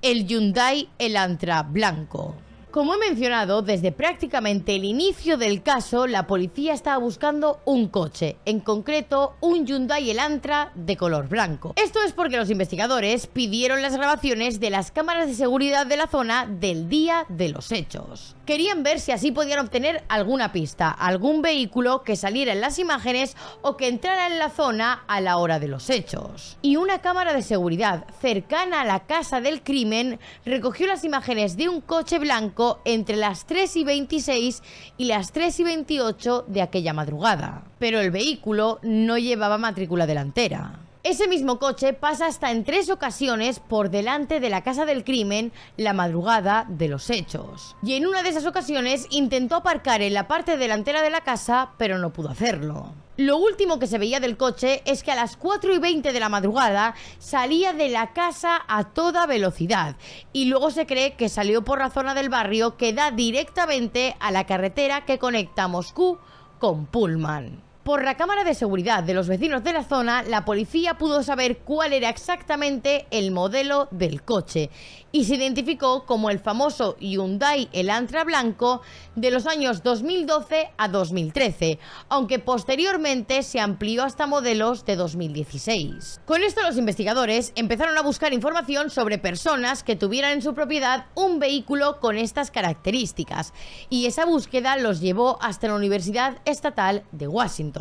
El Hyundai Elantra blanco. Como he mencionado, desde prácticamente el inicio del caso, la policía estaba buscando un coche, en concreto un Hyundai Elantra de color blanco. Esto es porque los investigadores pidieron las grabaciones de las cámaras de seguridad de la zona del día de los hechos. Querían ver si así podían obtener alguna pista, algún vehículo que saliera en las imágenes o que entrara en la zona a la hora de los hechos. Y una cámara de seguridad cercana a la casa del crimen recogió las imágenes de un coche blanco entre las 3:26 y las 3:28 de aquella madrugada. Pero el vehículo no llevaba matrícula delantera. Ese mismo coche pasa hasta en 3 ocasiones por delante de la casa del crimen la madrugada de los hechos. Y en una de esas ocasiones intentó aparcar en la parte delantera de la casa, pero no pudo hacerlo. Lo último que se veía del coche es que a las 4:20 de la madrugada salía de la casa a toda velocidad, y luego se cree que salió por la zona del barrio que da directamente a la carretera que conecta Moscú con Pullman. Por la cámara de seguridad de los vecinos de la zona, la policía pudo saber cuál era exactamente el modelo del coche y se identificó como el famoso Hyundai Elantra blanco de los años 2012 a 2013, aunque posteriormente se amplió hasta modelos de 2016. Con esto, los investigadores empezaron a buscar información sobre personas que tuvieran en su propiedad un vehículo con estas características, y esa búsqueda los llevó hasta la Universidad Estatal de Washington.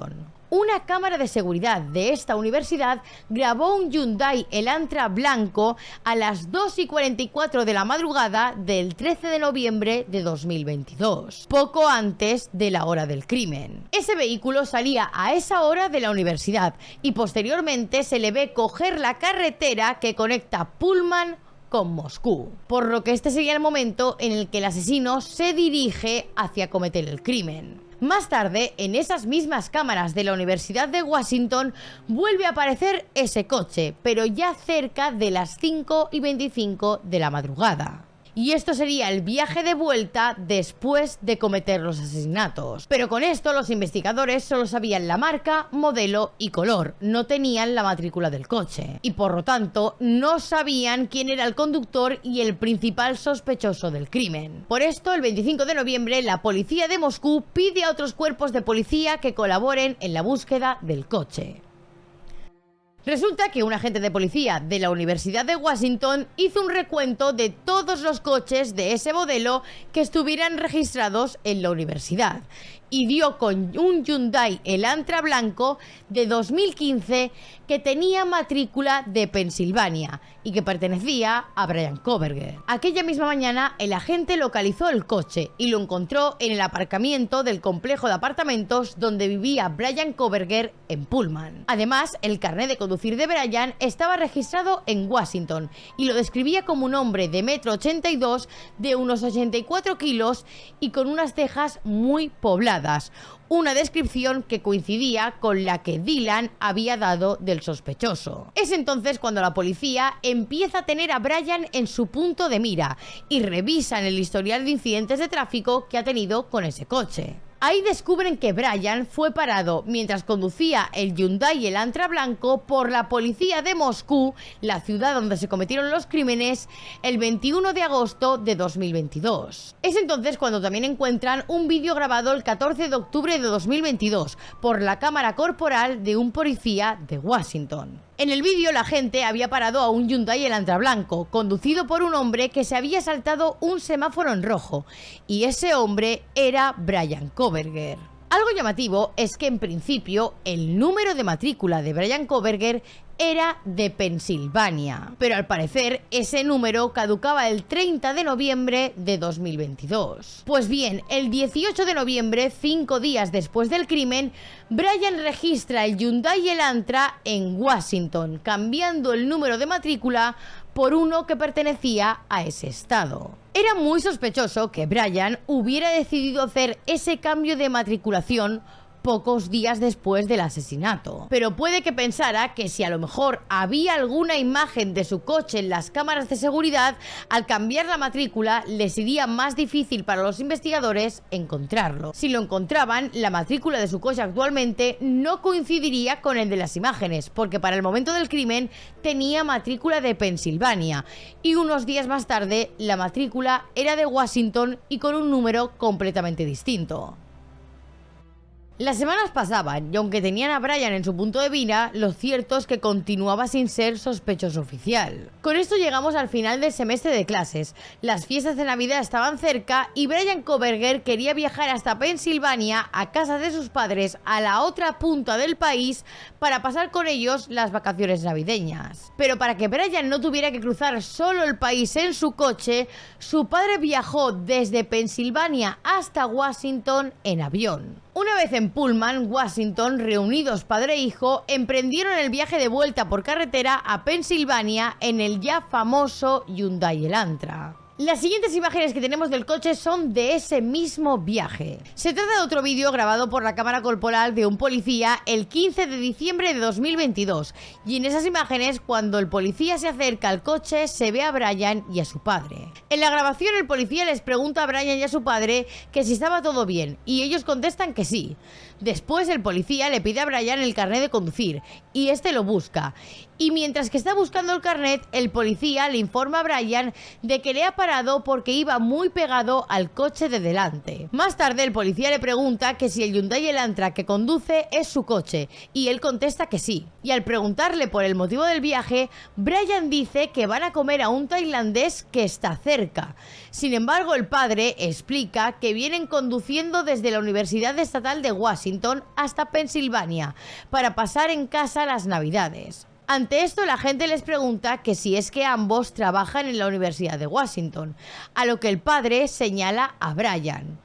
Una cámara de seguridad de esta universidad grabó un Hyundai Elantra blanco a las 2:44 de la madrugada del 13 de noviembre de 2022, poco antes de la hora del crimen. Ese vehículo salía a esa hora de la universidad y posteriormente se le ve coger la carretera que conecta Pullman con Moscú, por lo que este sería el momento en el que el asesino se dirige hacia cometer el crimen. Más tarde, en esas mismas cámaras de la Universidad de Washington, vuelve a aparecer ese coche, pero ya cerca de las 5:25 de la madrugada. Y esto sería el viaje de vuelta después de cometer los asesinatos. Pero con esto los investigadores solo sabían la marca, modelo y color, no tenían la matrícula del coche. Y por lo tanto no sabían quién era el conductor y el principal sospechoso del crimen. Por esto, el 25 de noviembre, la policía de Moscú pide a otros cuerpos de policía que colaboren en la búsqueda del coche. Resulta que un agente de policía de la Universidad de Washington hizo un recuento de todos los coches de ese modelo que estuvieran registrados en la universidad y dio con un Hyundai Elantra blanco de 2015 que tenía matrícula de Pensilvania y que pertenecía a Bryan Kohberger. Aquella misma mañana el agente localizó el coche y lo encontró en el aparcamiento del complejo de apartamentos donde vivía Bryan Kohberger en Pullman. Además, el carnet de conducir de Bryan estaba registrado en Washington y lo describía como un hombre de 1,82 m, de unos 84 kilos y con unas cejas muy pobladas. Una descripción que coincidía con la que Dylan había dado del sospechoso. Es entonces cuando la policía empieza a tener a Bryan en su punto de mira y revisan el historial de incidentes de tráfico que ha tenido con ese coche. Ahí descubren que Bryan fue parado mientras conducía el Hyundai Elantra blanco por la policía de Moscú, la ciudad donde se cometieron los crímenes, el 21 de agosto de 2022. Es entonces cuando también encuentran un vídeo grabado el 14 de octubre de 2022 por la cámara corporal de un policía de Washington. En el vídeo la gente había parado a un Hyundai Elantra blanco, conducido por un hombre que se había saltado un semáforo en rojo, y ese hombre era Bryan Kohberger. Algo llamativo es que en principio el número de matrícula de Bryan Kohberger era de Pensilvania, pero al parecer ese número caducaba el 30 de noviembre de 2022. Pues bien, el 18 de noviembre, 5 días después del crimen, Bryan registra el Hyundai Elantra en Washington, cambiando el número de matrícula por uno que pertenecía a ese estado. Era muy sospechoso que Bryan hubiera decidido hacer ese cambio de matriculación pocos días después del asesinato. Pero puede que pensara que si a lo mejor había alguna imagen de su coche en las cámaras de seguridad, al cambiar la matrícula les sería más difícil para los investigadores encontrarlo. Si lo encontraban, la matrícula de su coche actualmente no coincidiría con el de las imágenes, porque para el momento del crimen tenía matrícula de Pensilvania y unos días más tarde la matrícula era de Washington y con un número completamente distinto. Las semanas pasaban y aunque tenían a Bryan en su punto de mira, lo cierto es que continuaba sin ser sospechoso oficial. Con esto llegamos al final del semestre de clases. Las fiestas de Navidad estaban cerca y Bryan Kohberger quería viajar hasta Pensilvania a casa de sus padres a la otra punta del país para pasar con ellos las vacaciones navideñas. Pero para que Bryan no tuviera que cruzar solo el país en su coche, su padre viajó desde Pensilvania hasta Washington en avión. Una vez en Pullman, Washington, reunidos padre e hijo, emprendieron el viaje de vuelta por carretera a Pensilvania en el ya famoso Hyundai Elantra. Las siguientes imágenes que tenemos del coche son de ese mismo viaje. Se trata de otro vídeo grabado por la cámara corporal de un policía el 15 de diciembre de 2022 y en esas imágenes, cuando el policía se acerca al coche, se ve a Bryan y a su padre. En la grabación el policía les pregunta a Bryan y a su padre que si estaba todo bien y ellos contestan que sí. Después el policía le pide a Bryan el carnet de conducir y este lo busca. Y mientras que está buscando el carnet, el policía le informa a Bryan de que le ha parado porque iba muy pegado al coche de delante. Más tarde el policía le pregunta que si el Hyundai Elantra que conduce es su coche y él contesta que sí. Y al preguntarle por el motivo del viaje, Bryan dice que van a comer a un tailandés que está cerca. Sin embargo, el padre explica que vienen conduciendo desde la Universidad Estatal de Washington hasta Pensilvania para pasar en casa las Navidades. Ante esto, la gente les pregunta que si es que ambos trabajan en la Universidad de Washington, a lo que el padre señala a Bryan.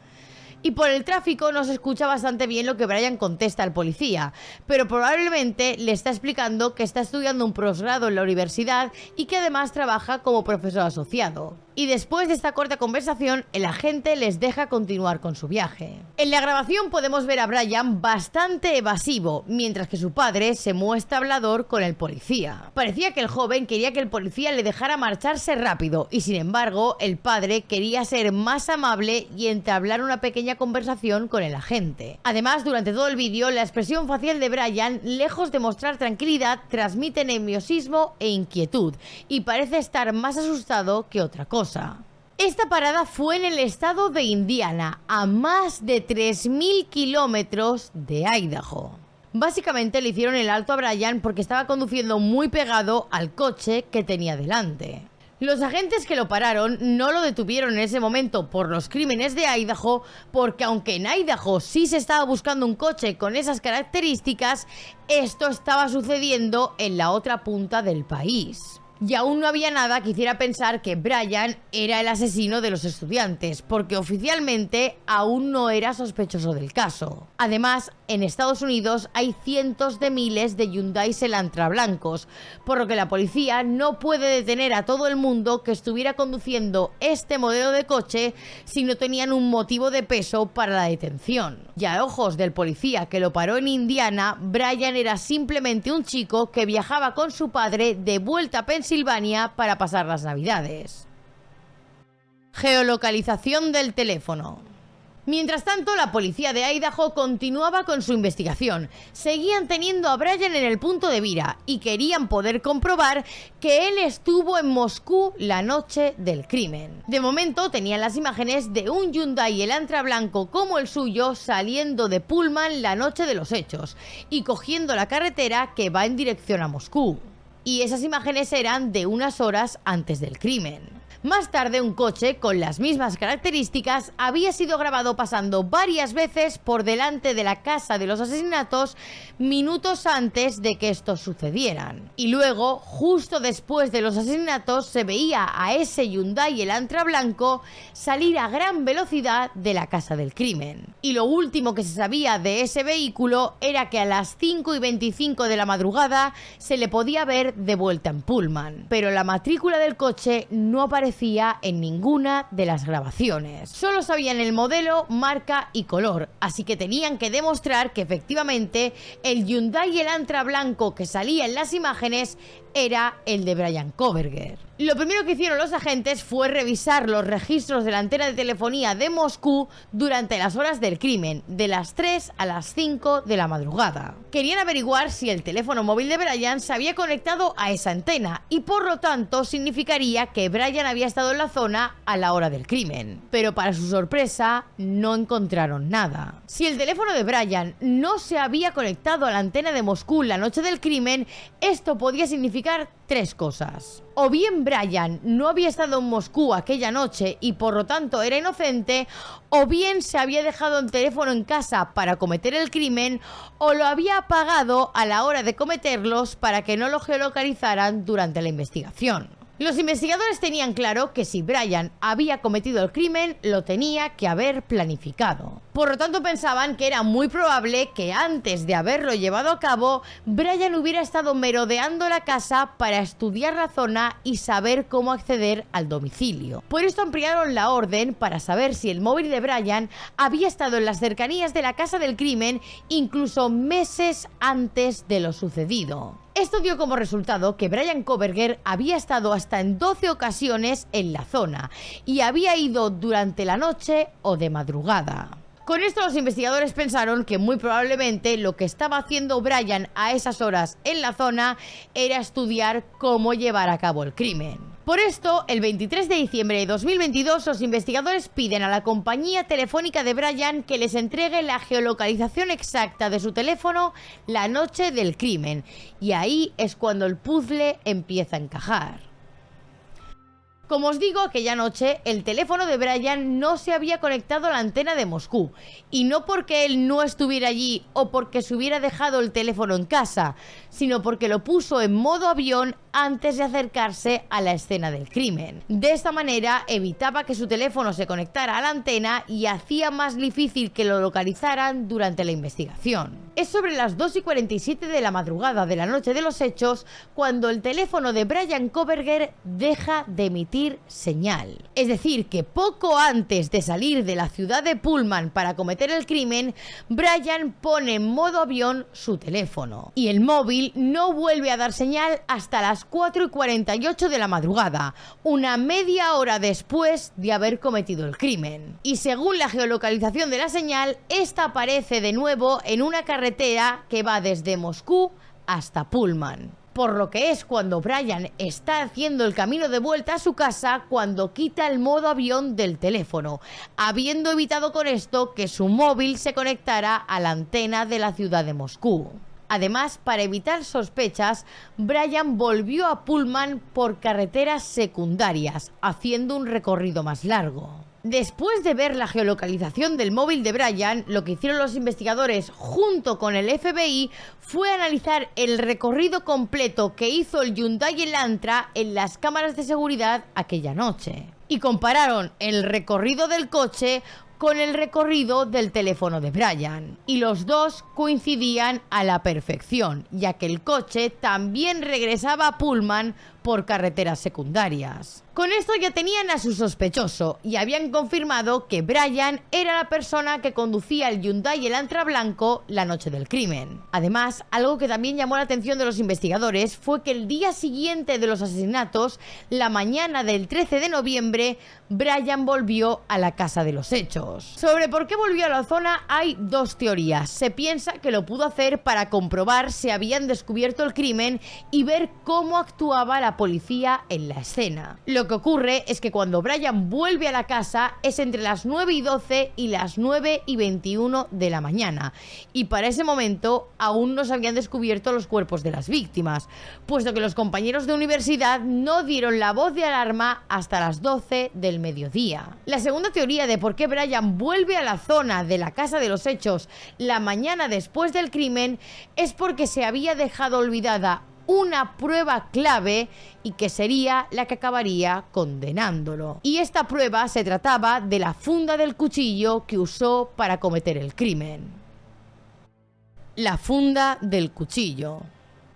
Y por el tráfico no se escucha bastante bien lo que Bryan contesta al policía, pero probablemente le está explicando que está estudiando un posgrado en la universidad y que además trabaja como profesor asociado. Y después de esta corta conversación, el agente les deja continuar con su viaje. En la grabación podemos ver a Bryan bastante evasivo, mientras que su padre se muestra hablador con el policía. Parecía que el joven quería que el policía le dejara marcharse rápido, y sin embargo, el padre quería ser más amable y entablar una pequeña conversación con el agente. Además, durante todo el vídeo, la expresión facial de Bryan, lejos de mostrar tranquilidad, transmite nerviosismo e inquietud, y parece estar más asustado que otra cosa. Esta parada fue en el estado de Indiana, a más de 3.000 kilómetros de Idaho. Básicamente le hicieron el alto a Brian porque estaba conduciendo muy pegado al coche que tenía delante. Los agentes que lo pararon no lo detuvieron en ese momento por los crímenes de Idaho, porque aunque en Idaho sí se estaba buscando un coche con esas características, esto estaba sucediendo en la otra punta del país. Y aún no había nada que hiciera pensar que Brian era el asesino de los estudiantes, porque oficialmente aún no era sospechoso del caso. Además, en Estados Unidos hay cientos de miles de Hyundai Elantra blancos, por lo que la policía no puede detener a todo el mundo que estuviera conduciendo este modelo de coche si no tenían un motivo de peso para la detención. Y a ojos del policía que lo paró en Indiana, Brian era simplemente un chico que viajaba con su padre de vuelta a Pensilvania para pasar las Navidades. Geolocalización del teléfono. Mientras tanto, la policía de Idaho continuaba con su investigación. Seguían teniendo a Brian en el punto de mira y querían poder comprobar que él estuvo en Moscú la noche del crimen. De momento tenían las imágenes de un Hyundai Elantra blanco como el suyo saliendo de Pullman la noche de los hechos y cogiendo la carretera que va en dirección a Moscú. Y esas imágenes eran de unas horas antes del crimen. Más tarde, un coche con las mismas características había sido grabado pasando varias veces por delante de la casa de los asesinatos minutos antes de que estos sucedieran. Y luego, justo después de los asesinatos, se veía a ese Hyundai Elantra blanco salir a gran velocidad de la casa del crimen. Y lo último que se sabía de ese vehículo era que a las 5:25 de la madrugada se le podía ver de vuelta en Pullman. Pero la matrícula del coche no aparecía en ninguna de las grabaciones. Solo sabían el modelo, marca y color, así que tenían que demostrar que efectivamente el Hyundai Elantra blanco que salía en las imágenes era el de Brian Kohberger. Lo primero que hicieron los agentes fue revisar los registros de la antena de telefonía de Moscú durante las horas del crimen, de las 3 a las 5 de la madrugada. Querían averiguar si el teléfono móvil de Brian se había conectado a esa antena y por lo tanto significaría que Brian había estado en la zona a la hora del crimen. Pero para su sorpresa no encontraron nada. Si el teléfono de Brian no se había conectado a la antena de Moscú la noche del crimen, esto podía significar tres cosas. O bien Brian no había estado en Moscú aquella noche y por lo tanto era inocente, o bien se había dejado el teléfono en casa para cometer el crimen, o lo había apagado a la hora de cometerlos para que no lo geolocalizaran durante la investigación. Los investigadores tenían claro que si Brian había cometido el crimen, lo tenía que haber planificado. Por lo tanto, pensaban que era muy probable que antes de haberlo llevado a cabo, Brian hubiera estado merodeando la casa para estudiar la zona y saber cómo acceder al domicilio. Por esto ampliaron la orden para saber si el móvil de Brian había estado en las cercanías de la casa del crimen, incluso meses antes de lo sucedido. Esto dio como resultado que Brian Kohberger había estado hasta en 12 ocasiones en la zona y había ido durante la noche o de madrugada. Con esto los investigadores pensaron que muy probablemente lo que estaba haciendo Brian a esas horas en la zona era estudiar cómo llevar a cabo el crimen. Por esto, el 23 de diciembre de 2022, los investigadores piden a la compañía telefónica de Brian que les entregue la geolocalización exacta de su teléfono la noche del crimen. Y ahí es cuando el puzzle empieza a encajar. Como os digo, aquella noche el teléfono de Brian no se había conectado a la antena de Moscú, y no porque él no estuviera allí o porque se hubiera dejado el teléfono en casa, sino porque lo puso en modo avión antes de acercarse a la escena del crimen. De esta manera evitaba que su teléfono se conectara a la antena y hacía más difícil que lo localizaran durante la investigación. Es sobre las 2:47 de la madrugada de la noche de los hechos cuando el teléfono de Brian Kohberger deja de emitir señal. Es decir, que poco antes de salir de la ciudad de Pullman para cometer el crimen, Brian pone en modo avión su teléfono. Y el móvil no vuelve a dar señal hasta las 4:48 de la madrugada, una media hora después de haber cometido el crimen. Y según la geolocalización de la señal, esta aparece de nuevo en una carretera que va desde Moscú hasta Pullman. por lo que es cuando Brian está haciendo el camino de vuelta a su casa cuando quita el modo avión del teléfono, habiendo evitado con esto que su móvil se conectara a la antena de la ciudad de Moscú. Además, para evitar sospechas, Brian volvió a Pullman por carreteras secundarias, haciendo un recorrido más largo. Después de ver la geolocalización del móvil de Brian, lo que hicieron los investigadores junto con el FBI fue analizar el recorrido completo que hizo el Hyundai Elantra en las cámaras de seguridad aquella noche. Y compararon el recorrido del coche con el recorrido del teléfono de Brian. Y los dos coincidían a la perfección, ya que el coche también regresaba a Pullman por carreteras secundarias. Con esto ya tenían a su sospechoso y habían confirmado que Brian era la persona que conducía el Hyundai Elantra blanco la noche del crimen. Además, algo que también llamó la atención de los investigadores fue que el día siguiente de los asesinatos, la mañana del 13 de noviembre, Brian volvió a la casa de los hechos. Sobre por qué volvió a la zona hay dos teorías. Se piensa que lo pudo hacer para comprobar si habían descubierto el crimen y ver cómo actuaba la policía en la escena. Lo que ocurre es que cuando Brian vuelve a la casa es entre las 9:12 y las 9:21 de la mañana, y para ese momento aún no se habían descubierto los cuerpos de las víctimas, puesto que los compañeros de universidad no dieron la voz de alarma hasta las 12 del mediodía. La segunda teoría de por qué Brian vuelve a la zona de la casa de los hechos la mañana después del crimen es porque se había dejado olvidada una prueba clave y que sería la que acabaría condenándolo. Y esta prueba se trataba de la funda del cuchillo que usó para cometer el crimen. La funda del cuchillo.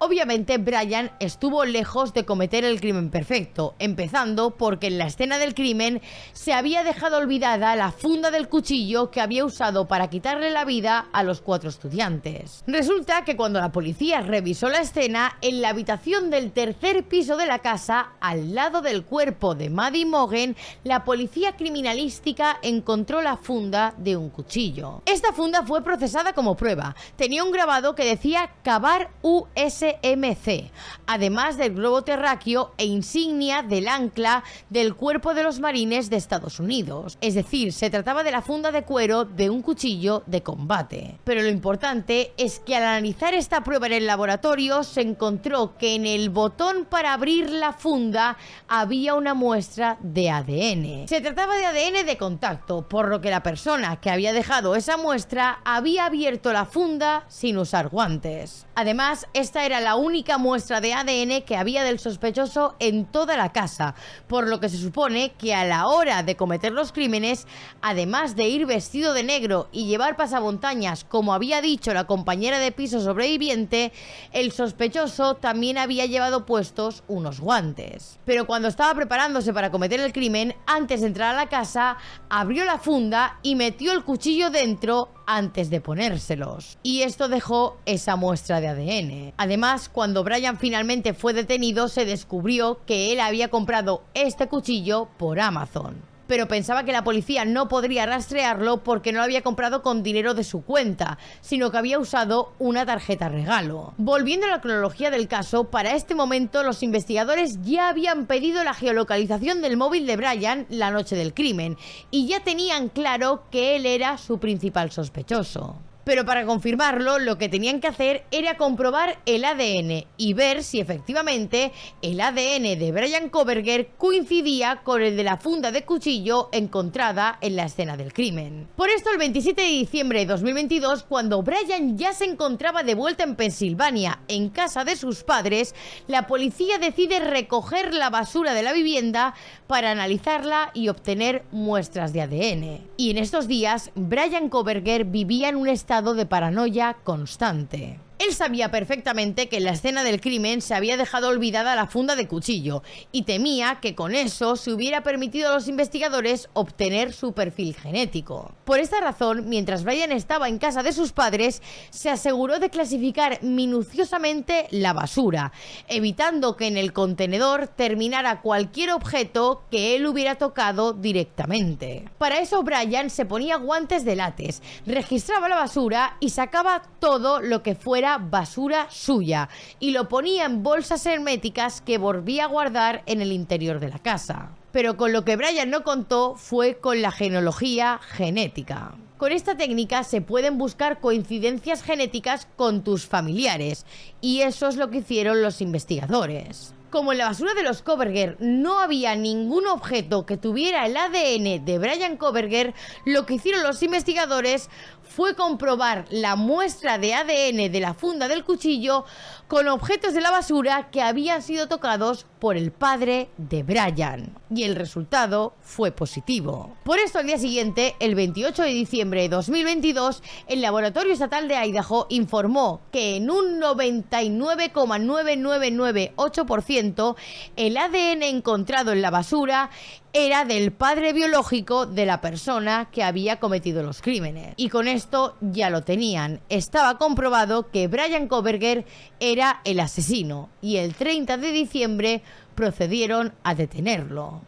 Obviamente Brian estuvo lejos de cometer el crimen perfecto, empezando porque en la escena del crimen se había dejado olvidada la funda del cuchillo que había usado para quitarle la vida a los 4 estudiantes. Resulta que cuando la policía revisó la escena, en la habitación del tercer piso de la casa, al lado del cuerpo de Maddie Mogen, la policía criminalística encontró la funda de un cuchillo. Esta funda fue procesada como prueba. Tenía un grabado que decía cavar USMC, además del globo terráqueo e insignia del ancla del Cuerpo de los Marines de Estados Unidos. Es decir, se trataba de la funda de cuero de un cuchillo de combate. Pero lo importante es que al analizar esta prueba en el laboratorio se encontró que en el botón para abrir la funda había una muestra de ADN. Se trataba de ADN de contacto, por lo que la persona que había dejado esa muestra había abierto la funda sin usar guantes. Además, esta era la única muestra de ADN que había del sospechoso en toda la casa, por lo que se supone que a la hora de cometer los crímenes, además de ir vestido de negro y llevar pasamontañas, como había dicho la compañera de piso sobreviviente, el sospechoso también había llevado puestos unos guantes. Pero cuando estaba preparándose para cometer el crimen, antes de entrar a la casa, abrió la funda y metió el cuchillo dentro antes de ponérselos. Y esto dejó esa muestra de ADN. Además, cuando Brian finalmente fue detenido, se descubrió que él había comprado este cuchillo por Amazon. Pero pensaba que la policía no podría rastrearlo porque no lo había comprado con dinero de su cuenta, sino que había usado una tarjeta regalo. Volviendo a la cronología del caso, para este momento los investigadores ya habían pedido la geolocalización del móvil de Brian la noche del crimen y ya tenían claro que él era su principal sospechoso. Pero para confirmarlo, lo que tenían que hacer era comprobar el ADN y ver si efectivamente el ADN de Brian Kohberger coincidía con el de la funda de cuchillo encontrada en la escena del crimen. Por esto, el 27 de diciembre de 2022, cuando Brian ya se encontraba de vuelta en Pensilvania, en casa de sus padres, la policía decide recoger la basura de la vivienda para analizarla y obtener muestras de ADN. Y en estos días, Brian Kohberger vivía en un estado de paranoia constante. Él sabía perfectamente que en la escena del crimen se había dejado olvidada la funda de cuchillo y temía que con eso se hubiera permitido a los investigadores obtener su perfil genético. Por esta razón, mientras Brian estaba en casa de sus padres, se aseguró de clasificar minuciosamente la basura, evitando que en el contenedor terminara cualquier objeto que él hubiera tocado directamente. Para eso, Brian se ponía guantes de látex, registraba la basura y sacaba todo lo que fuera era basura suya y lo ponía en bolsas herméticas que volvía a guardar en el interior de la casa. Pero con lo que Brian no contó fue con la genealogía genética. Con esta técnica se pueden buscar coincidencias genéticas con tus familiares, y eso es lo que hicieron los investigadores. Como en la basura de los Kohberger no había ningún objeto que tuviera el ADN de Brian Kohberger, lo que hicieron los investigadores fue comprobar la muestra de ADN de la funda del cuchillo con objetos de la basura que habían sido tocados por el padre de Brian. Y el resultado fue positivo. Por esto, al día siguiente, el 28 de diciembre de 2022, el Laboratorio Estatal de Idaho informó que en un 99,9998% el ADN encontrado en la basura era del padre biológico de la persona que había cometido los crímenes. Y con esto ya lo tenían. Estaba comprobado que Brian Kohberger era el asesino, y el 30 de diciembre procedieron a detenerlo.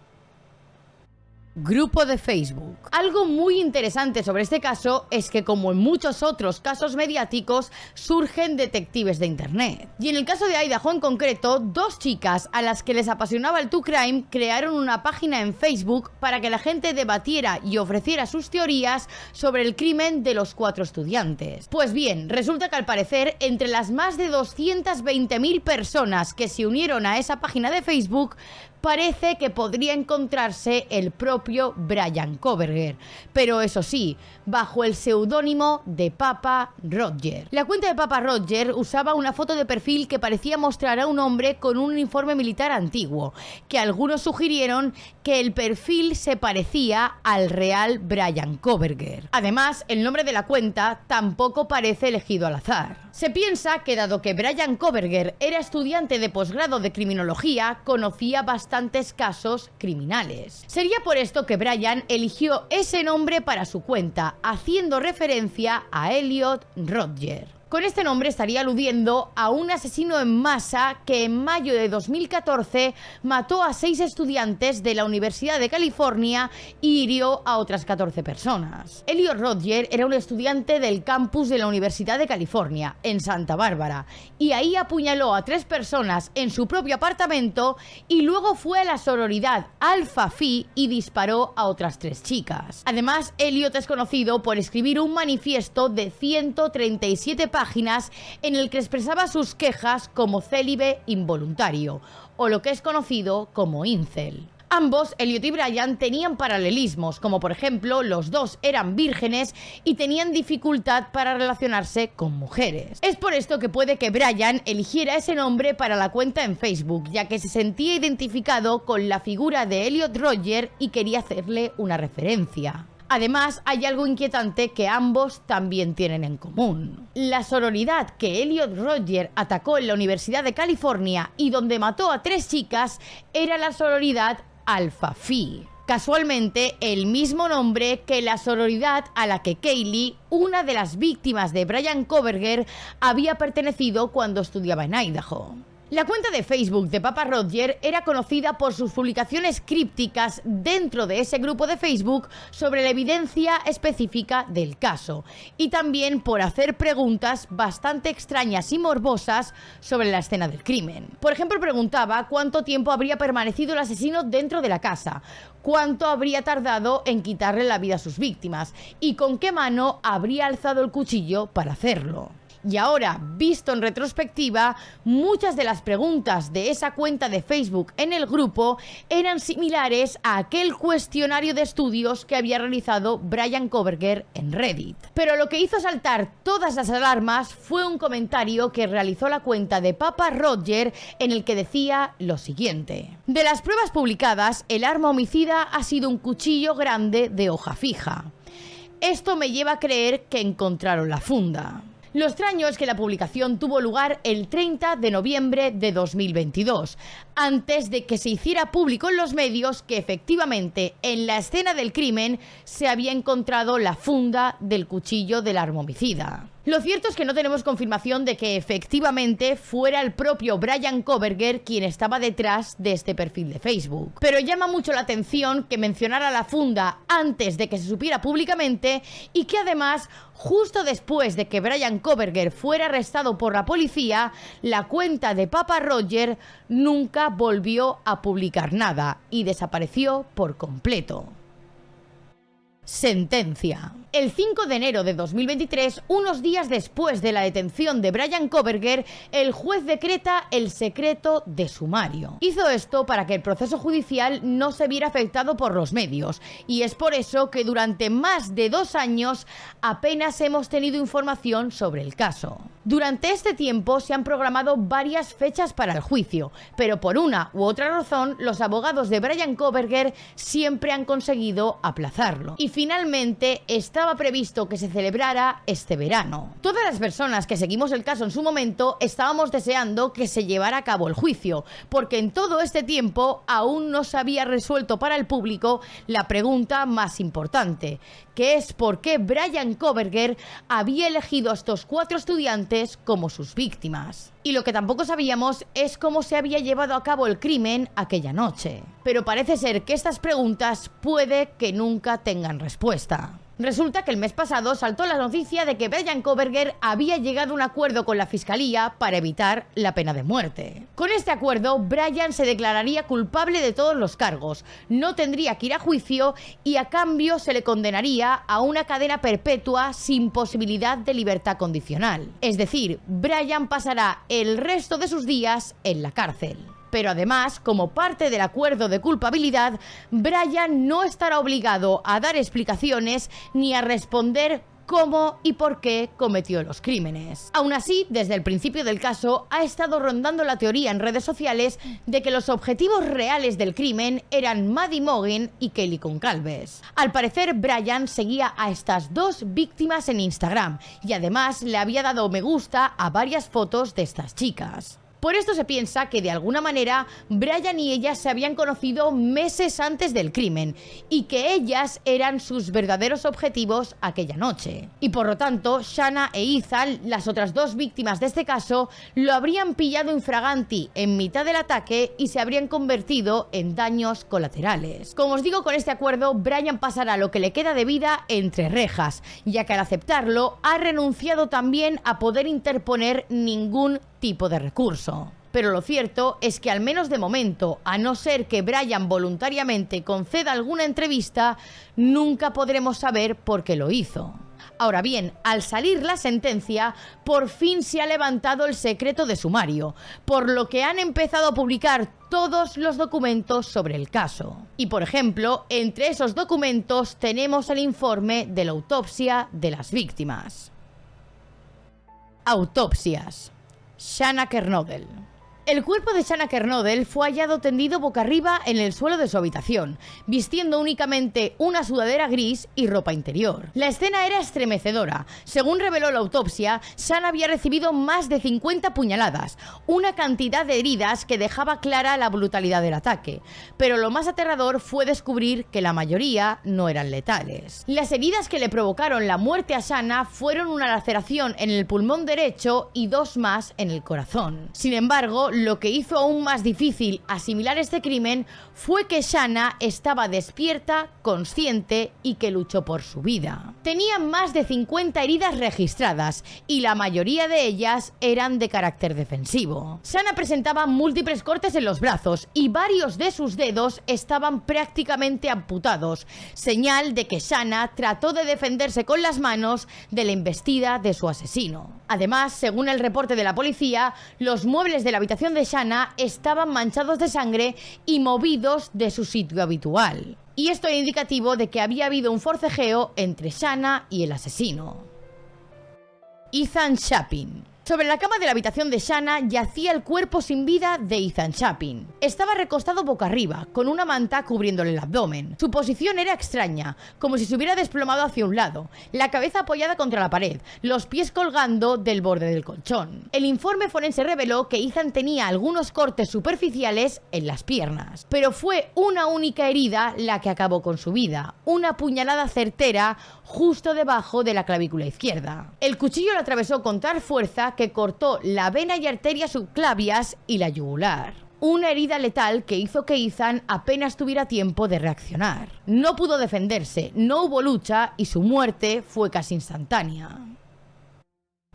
Grupo de Facebook. Algo muy interesante sobre este caso es que, como en muchos otros casos mediáticos, surgen detectives de internet. Y en el caso de Idaho en concreto, dos chicas a las que les apasionaba el true crime crearon una página en Facebook para que la gente debatiera y ofreciera sus teorías sobre el crimen de los 4 estudiantes. Pues bien, resulta que al parecer, entre las más de 220.000 personas que se unieron a esa página de Facebook, parece que podría encontrarse el propio Brian Kohberger, pero eso sí, bajo el seudónimo de Papa Roger. La cuenta de Papa Roger usaba una foto de perfil que parecía mostrar a un hombre con un uniforme militar antiguo, que algunos sugirieron que el perfil se parecía al real Brian Kohberger. Además, el nombre de la cuenta tampoco parece elegido al azar. Se piensa que, dado que Brian Kohberger era estudiante de posgrado de criminología, conocía bastantes casos criminales. Sería por esto que Brian eligió ese nombre para su cuenta, haciendo referencia a Elliot Rodger. Con este nombre estaría aludiendo a un asesino en masa que en mayo de 2014 mató a 6 estudiantes de la Universidad de California y hirió a otras 14 personas. Elliot Rodger era un estudiante del campus de la Universidad de California, en Santa Bárbara, y ahí apuñaló a 3 personas en su propio apartamento y luego fue a la sororidad Alpha Phi y disparó a otras 3 chicas. Además, Elliot es conocido por escribir un manifiesto de 137 páginas en el que expresaba sus quejas como célibe involuntario, o lo que es conocido como incel. Ambos, Elliot y Brian, tenían paralelismos, como por ejemplo, los dos eran vírgenes y tenían dificultad para relacionarse con mujeres. Es por esto que puede que Brian eligiera ese nombre para la cuenta en Facebook, ya que se sentía identificado con la figura de Elliot Rodger y quería hacerle una referencia. Además, hay algo inquietante que ambos también tienen en común. La sororidad que Elliot Rodger atacó en la Universidad de California y donde mató a 3 chicas era la sororidad Alpha Phi. Casualmente, el mismo nombre que la sororidad a la que Kaylee, una de las víctimas de Brian Kohberger, había pertenecido cuando estudiaba en Idaho. La cuenta de Facebook de Papa Roger era conocida por sus publicaciones crípticas dentro de ese grupo de Facebook sobre la evidencia específica del caso, y también por hacer preguntas bastante extrañas y morbosas sobre la escena del crimen. Por ejemplo, preguntaba cuánto tiempo habría permanecido el asesino dentro de la casa, cuánto habría tardado en quitarle la vida a sus víctimas y con qué mano habría alzado el cuchillo para hacerlo. Y ahora, visto en retrospectiva, muchas de las preguntas de esa cuenta de Facebook en el grupo eran similares a aquel cuestionario de estudios que había realizado Brian Kohberger en Reddit. Pero lo que hizo saltar todas las alarmas fue un comentario que realizó la cuenta de Papa Roger en el que decía lo siguiente: de las pruebas publicadas, el arma homicida ha sido un cuchillo grande de hoja fija. Esto me lleva a creer que encontraron la funda. Lo extraño es que la publicación tuvo lugar el 30 de noviembre de 2022, antes de que se hiciera público en los medios que efectivamente en la escena del crimen se había encontrado la funda del cuchillo del arma homicida. Lo cierto es que no tenemos confirmación de que efectivamente fuera el propio Bryan Kohberger quien estaba detrás de este perfil de Facebook. Pero llama mucho la atención que mencionara la funda antes de que se supiera públicamente y que además, justo después de que Bryan Kohberger fuera arrestado por la policía, la cuenta de Papa Roger nunca volvió a publicar nada y desapareció por completo. Sentencia. El 5 de enero de 2023, unos días después de la detención de Bryan Kohberger, el juez decreta el secreto de sumario. Hizo esto para que el proceso judicial no se viera afectado por los medios, y es por eso que durante más de 2 años apenas hemos tenido información sobre el caso. Durante este tiempo se han programado varias fechas para el juicio, pero por una u otra razón los abogados de Bryan Kohberger siempre han conseguido aplazarlo. Y finalmente estaba previsto que se celebrara este verano. Todas las personas que seguimos el caso en su momento estábamos deseando que se llevara a cabo el juicio, porque en todo este tiempo aún no se había resuelto para el público la pregunta más importante, que es por qué Bryan Kohberger había elegido a estos 4 estudiantes como sus víctimas. Y lo que tampoco sabíamos es cómo se había llevado a cabo el crimen aquella noche. Pero parece ser que estas preguntas puede que nunca tengan respuesta. Resulta que el mes pasado saltó la noticia de que Bryan Kohberger había llegado a un acuerdo con la fiscalía para evitar la pena de muerte. Con este acuerdo, Bryan se declararía culpable de todos los cargos, no tendría que ir a juicio y a cambio se le condenaría a una cadena perpetua sin posibilidad de libertad condicional. Es decir, Bryan pasará el resto de sus días en la cárcel. Pero además, como parte del acuerdo de culpabilidad, Bryan no estará obligado a dar explicaciones ni a responder cómo y por qué cometió los crímenes. Aún así, desde el principio del caso ha estado rondando la teoría en redes sociales de que los objetivos reales del crimen eran Maddie Mogen y Kelly Goncalves. Al parecer, Bryan seguía a estas 2 víctimas en Instagram y además le había dado me gusta a varias fotos de estas chicas. Por esto se piensa que de alguna manera Bryan y ellas se habían conocido meses antes del crimen y que ellas eran sus verdaderos objetivos aquella noche. Y por lo tanto, Shanna e Ethan, las otras 2 víctimas de este caso, lo habrían pillado infraganti en mitad del ataque y se habrían convertido en daños colaterales. Como os digo, con este acuerdo, Bryan pasará lo que le queda de vida entre rejas, ya que al aceptarlo ha renunciado también a poder interponer ningún tipo de recurso. Pero lo cierto es que al menos de momento, a no ser que Bryan voluntariamente conceda alguna entrevista, nunca podremos saber por qué lo hizo. Ahora bien, al salir la sentencia, por fin se ha levantado el secreto de sumario, por lo que han empezado a publicar todos los documentos sobre el caso. Y por ejemplo, entre esos documentos tenemos el informe de la autopsia de las víctimas. Autopsias. Shanna Kernodle. El cuerpo de Shanna Kernodle fue hallado tendido boca arriba en el suelo de su habitación, vistiendo únicamente una sudadera gris y ropa interior. La escena era estremecedora. Según reveló la autopsia, Shanna había recibido más de 50 puñaladas, una cantidad de heridas que dejaba clara la brutalidad del ataque. Pero lo más aterrador fue descubrir que la mayoría no eran letales. Las heridas que le provocaron la muerte a Shanna fueron una laceración en el pulmón derecho y 2 más en el corazón. Sin embargo, lo que hizo aún más difícil asimilar este crimen fue que Shanna estaba despierta, consciente y que luchó por su vida. Tenía más de 50 heridas registradas y la mayoría de ellas eran de carácter defensivo. Shanna presentaba múltiples cortes en los brazos y varios de sus dedos estaban prácticamente amputados, señal de que Shanna trató de defenderse con las manos de la embestida de su asesino. Además, según el reporte de la policía, los muebles de la habitación de Shanna estaban manchados de sangre y movidos de su sitio habitual. Y esto era indicativo de que había habido un forcejeo entre Shanna y el asesino. Ethan Chapin. Sobre la cama de la habitación de Shanna yacía el cuerpo sin vida de Ethan Chapin. Estaba recostado boca arriba, con una manta cubriéndole el abdomen. Su posición era extraña, como si se hubiera desplomado hacia un lado, la cabeza apoyada contra la pared, los pies colgando del borde del colchón. El informe forense reveló que Ethan tenía algunos cortes superficiales en las piernas, pero fue una única herida la que acabó con su vida, una puñalada certera justo debajo de la clavícula izquierda. El cuchillo lo atravesó con tal fuerza que cortó la vena y arteria subclavias y la yugular. Una herida letal que hizo que Ethan apenas tuviera tiempo de reaccionar. No pudo defenderse, no hubo lucha y su muerte fue casi instantánea.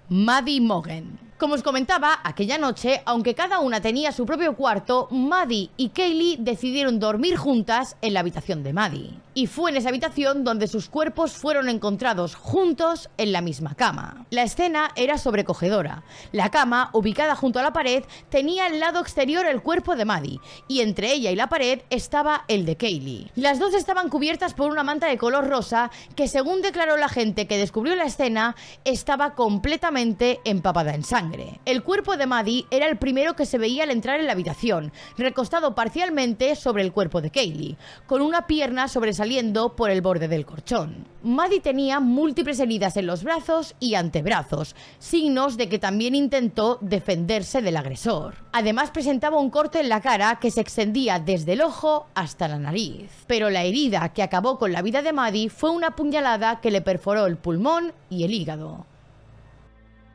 Maddie Mogen. Como os comentaba, aquella noche, aunque cada una tenía su propio cuarto, Maddie y Kaylee decidieron dormir juntas en la habitación de Maddie. Y fue en esa habitación donde sus cuerpos fueron encontrados juntos en la misma cama. La escena era sobrecogedora. La cama, ubicada junto a la pared, tenía al lado exterior el cuerpo de Maddie, y entre ella y la pared estaba el de Kaylee. Las dos estaban cubiertas por una manta de color rosa que, según declaró la gente que descubrió la escena, estaba completamente empapada en sangre. El cuerpo de Maddie era el primero que se veía al entrar en la habitación, recostado parcialmente sobre el cuerpo de Kaylee, con una pierna sobresaliendo por el borde del colchón. Maddie tenía múltiples heridas en los brazos y antebrazos, signos de que también intentó defenderse del agresor. Además presentaba un corte en la cara que se extendía desde el ojo hasta la nariz. Pero la herida que acabó con la vida de Maddie fue una puñalada que le perforó el pulmón y el hígado.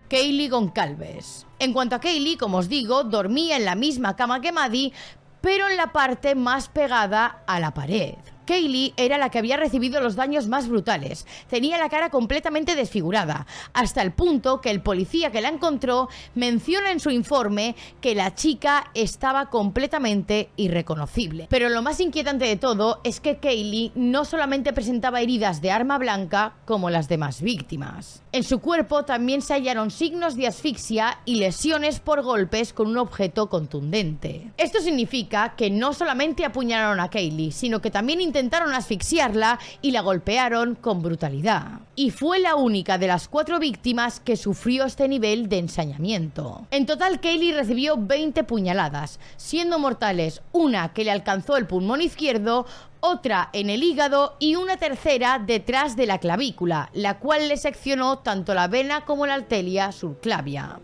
Kaylee Goncalves. En cuanto a Kaylee, como os digo, dormía en la misma cama que Maddie, pero en la parte más pegada a la pared. Kaylee era la que había recibido los daños más brutales. Tenía la cara completamente desfigurada, hasta el punto que el policía que la encontró menciona en su informe que la chica estaba completamente irreconocible. Pero lo más inquietante de todo es que Kaylee no solamente presentaba heridas de arma blanca como las demás víctimas. En su cuerpo también se hallaron signos de asfixia y lesiones por golpes con un objeto contundente. Esto significa que no solamente apuñalaron a Kaylee, sino que también intentaron asfixiarla y la golpearon con brutalidad. Y fue la única de las 4 víctimas que sufrió este nivel de ensañamiento. En total, Kaylee recibió 20 puñaladas, siendo mortales una que le alcanzó el pulmón izquierdo, otra en el hígado y una tercera detrás de la clavícula, la cual le seccionó tanto la vena como la arteria subclavia.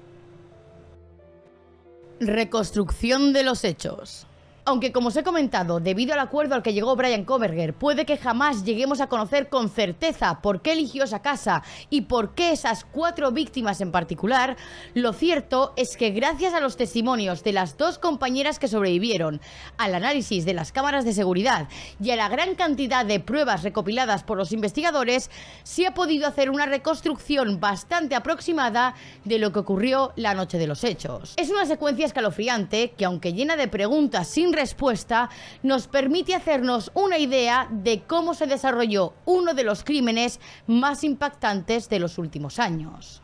Reconstrucción de los hechos. Aunque, como os he comentado, debido al acuerdo al que llegó Bryan Kohberger, puede que jamás lleguemos a conocer con certeza por qué eligió esa casa y por qué esas 4 víctimas en particular, lo cierto es que gracias a los testimonios de las 2 compañeras que sobrevivieron, al análisis de las cámaras de seguridad y a la gran cantidad de pruebas recopiladas por los investigadores, se ha podido hacer una reconstrucción bastante aproximada de lo que ocurrió la noche de los hechos. Es una secuencia escalofriante que, aunque llena de preguntas sin respuesta, nos permite hacernos una idea de cómo se desarrolló uno de los crímenes más impactantes de los últimos años.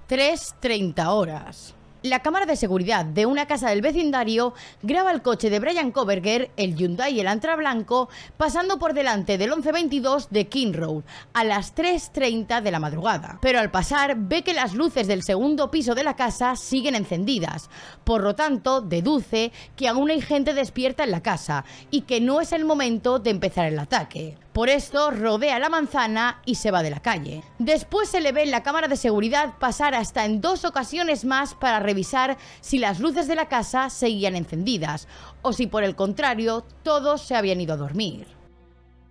3:30 horas. La cámara de seguridad de una casa del vecindario graba el coche de Bryan Kohberger, el Hyundai Elantra blanco, pasando por delante del 1122 de King Road a las 3:30 de la madrugada. Pero al pasar ve que las luces del segundo piso de la casa siguen encendidas, por lo tanto deduce que aún hay gente despierta en la casa y que no es el momento de empezar el ataque. Por esto rodea la manzana y se va de la calle. Después se le ve en la cámara de seguridad pasar hasta en 2 ocasiones más para revisar si las luces de la casa seguían encendidas o si por el contrario todos se habían ido a dormir.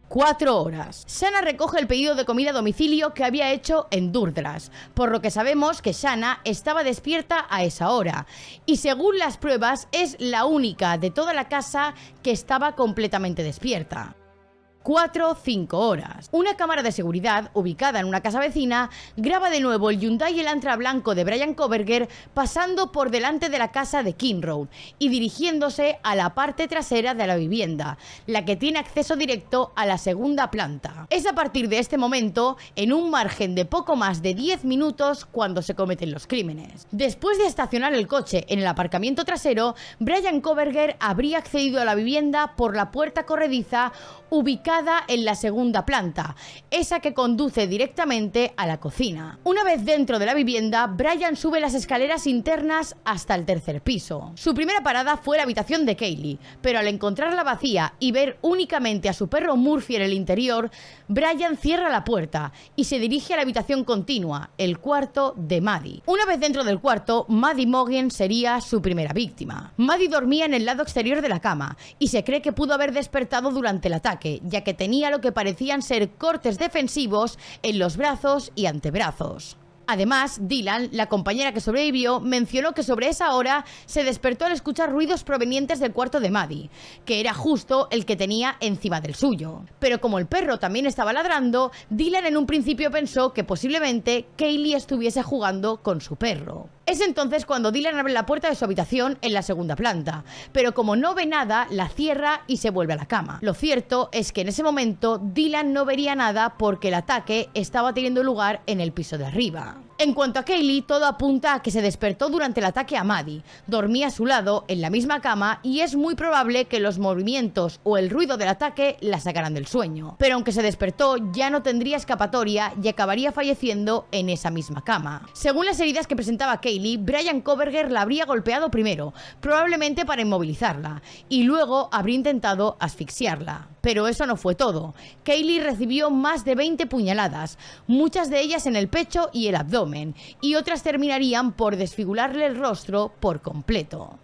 4 horas. Shanna recoge el pedido de comida a domicilio que había hecho en Durdras, por lo que sabemos que Shanna estaba despierta a esa hora y, según las pruebas, es la única de toda la casa que estaba completamente despierta. 4 o 5 horas. Una cámara de seguridad, ubicada en una casa vecina, graba de nuevo el Hyundai Elantra blanco de Bryan Kohberger pasando por delante de la casa de King Road y dirigiéndose a la parte trasera de la vivienda, la que tiene acceso directo a la segunda planta. Es a partir de este momento, en un margen de poco más de 10 minutos, cuando se cometen los crímenes. Después de estacionar el coche en el aparcamiento trasero, Bryan Kohberger habría accedido a la vivienda por la puerta corrediza ubicada ubicada en la segunda planta, esa que conduce directamente a la cocina. Una vez dentro de la vivienda, Brian sube las escaleras internas hasta el tercer piso. Su primera parada fue la habitación de Kaylee, pero al encontrarla vacía y ver únicamente a su perro Murphy en el interior, Brian cierra la puerta y se dirige a la habitación continua, el cuarto de Maddie. Una vez dentro del cuarto, Maddie Mogen sería su primera víctima. Maddie dormía en el lado exterior de la cama y se cree que pudo haber despertado durante el ataque, ya que tenía lo que parecían ser cortes defensivos en los brazos y antebrazos. Además, Dylan, la compañera que sobrevivió, mencionó que sobre esa hora se despertó al escuchar ruidos provenientes del cuarto de Maddie, que era justo el que tenía encima del suyo. Pero como el perro también estaba ladrando, Dylan en un principio pensó que posiblemente Kaylee estuviese jugando con su perro. Es entonces cuando Dylan abre la puerta de su habitación en la segunda planta, pero como no ve nada, la cierra y se vuelve a la cama. Lo cierto es que en ese momento Dylan no vería nada porque el ataque estaba teniendo lugar en el piso de arriba. En cuanto a Kaylee, todo apunta a que se despertó durante el ataque a Maddie. Dormía a su lado, en la misma cama, y es muy probable que los movimientos o el ruido del ataque la sacaran del sueño. Pero aunque se despertó, ya no tendría escapatoria y acabaría falleciendo en esa misma cama. Según las heridas que presentaba Kaylee, Brian Kohberger la habría golpeado primero, probablemente para inmovilizarla, y luego habría intentado asfixiarla. Pero eso no fue todo. Kaylee recibió más de 20 puñaladas, muchas de ellas en el pecho y el abdomen, y otras terminarían por desfigurarle el rostro por completo.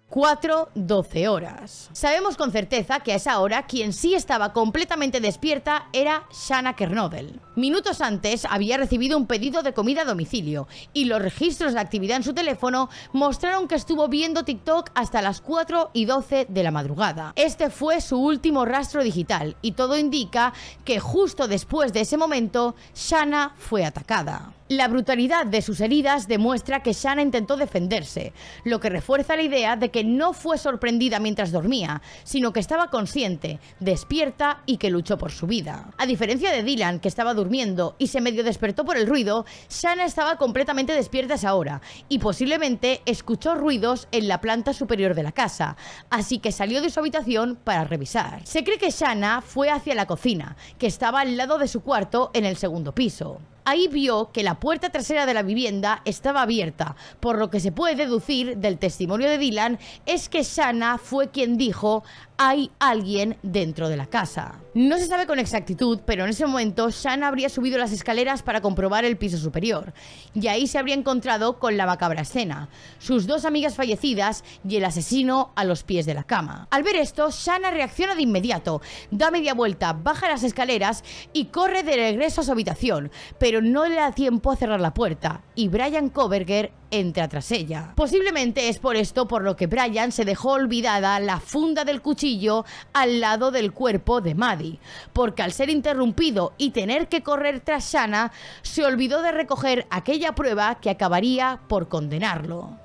4:12 horas. Sabemos con certeza que a esa hora quien sí estaba completamente despierta era Shanna Kernodle. Minutos antes había recibido un pedido de comida a domicilio y los registros de actividad en su teléfono mostraron que estuvo viendo TikTok hasta las 4:12 de la madrugada. Este fue su último rastro digital y todo indica que justo después de ese momento Shanna fue atacada. La brutalidad de sus heridas demuestra que Shanna intentó defenderse, lo que refuerza la idea de que no fue sorprendida mientras dormía, sino que estaba consciente, despierta y que luchó por su vida. A diferencia de Dylan, que estaba durmiendo y se medio despertó por el ruido, Shanna estaba completamente despierta a esa hora y posiblemente escuchó ruidos en la planta superior de la casa, así que salió de su habitación para revisar. Se cree que Shanna fue hacia la cocina, que estaba al lado de su cuarto en el segundo piso. Ahí vio que la puerta trasera de la vivienda estaba abierta, por lo que se puede deducir del testimonio de Dylan es que Shanna fue quien dijo «hay alguien dentro de la casa». No se sabe con exactitud, pero en ese momento Shanna habría subido las escaleras para comprobar el piso superior, y ahí se habría encontrado con la macabra escena, sus dos amigas fallecidas y el asesino a los pies de la cama. Al ver esto, Shanna reacciona de inmediato, da media vuelta, baja las escaleras y corre de regreso a su habitación, pero no le da tiempo a cerrar la puerta, y Brian Kohberger entra tras ella. Posiblemente es por esto por lo que Brian se dejó olvidada la funda del cuchillo al lado del cuerpo de Maddie, porque al ser interrumpido y tener que correr tras Shanna, se olvidó de recoger aquella prueba que acabaría por condenarlo.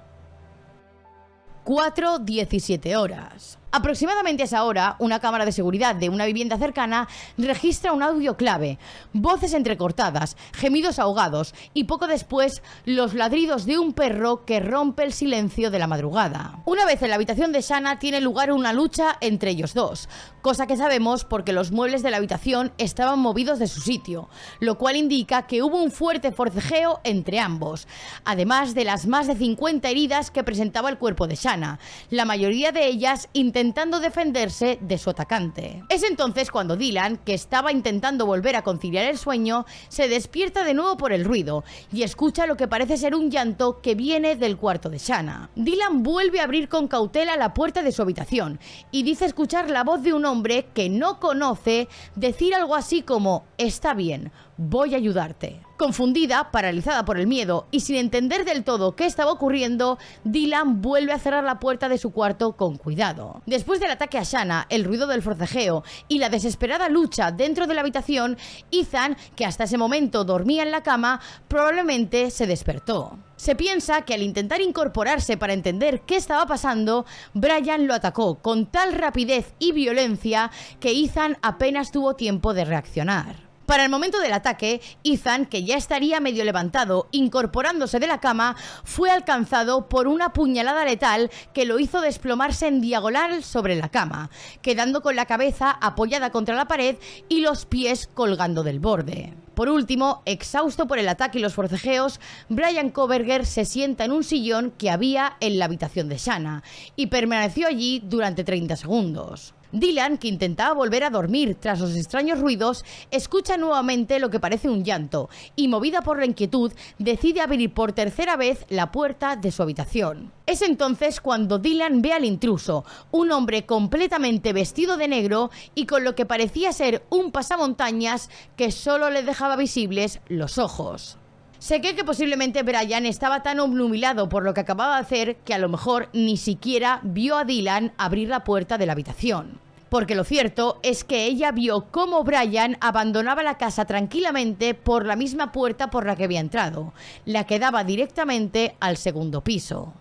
4:17 horas. Aproximadamente a esa hora, una cámara de seguridad de una vivienda cercana registra un audio clave, voces entrecortadas, gemidos ahogados y poco después los ladridos de un perro que rompe el silencio de la madrugada. Una vez en la habitación de Shanna tiene lugar una lucha entre ellos dos, cosa que sabemos porque los muebles de la habitación estaban movidos de su sitio, lo cual indica que hubo un fuerte forcejeo entre ambos, además de las más de 50 heridas que presentaba el cuerpo de Shanna, la mayoría de ellas intentando defenderse de su atacante. Es entonces cuando Dylan, que estaba intentando volver a conciliar el sueño, se despierta de nuevo por el ruido y escucha lo que parece ser un llanto que viene del cuarto de Shanna. Dylan vuelve a abrir con cautela la puerta de su habitación y dice escuchar la voz de un hombre que no conoce decir algo así como «está bien, voy a ayudarte». Confundida, paralizada por el miedo y sin entender del todo qué estaba ocurriendo, Dylan vuelve a cerrar la puerta de su cuarto con cuidado. Después del ataque a Shanna, el ruido del forcejeo y la desesperada lucha dentro de la habitación, Ethan, que hasta ese momento dormía en la cama, probablemente se despertó. Se piensa que al intentar incorporarse para entender qué estaba pasando, Brian lo atacó con tal rapidez y violencia que Ethan apenas tuvo tiempo de reaccionar. Para el momento del ataque, Ethan, que ya estaría medio levantado, incorporándose de la cama, fue alcanzado por una puñalada letal que lo hizo desplomarse en diagonal sobre la cama, quedando con la cabeza apoyada contra la pared y los pies colgando del borde. Por último, exhausto por el ataque y los forcejeos, Bryan Kohberger se sienta en un sillón que había en la habitación de Shanna y permaneció allí durante 30 segundos. Dylan, que intentaba volver a dormir tras los extraños ruidos, escucha nuevamente lo que parece un llanto y, movida por la inquietud, decide abrir por tercera vez la puerta de su habitación. Es entonces cuando Dylan ve al intruso, un hombre completamente vestido de negro y con lo que parecía ser un pasamontañas que solo le dejaba visibles los ojos. Se cree que posiblemente Bryan estaba tan obnubilado por lo que acababa de hacer que a lo mejor ni siquiera vio a Dylan abrir la puerta de la habitación. Porque lo cierto es que ella vio cómo Bryan abandonaba la casa tranquilamente por la misma puerta por la que había entrado, la que daba directamente al segundo piso.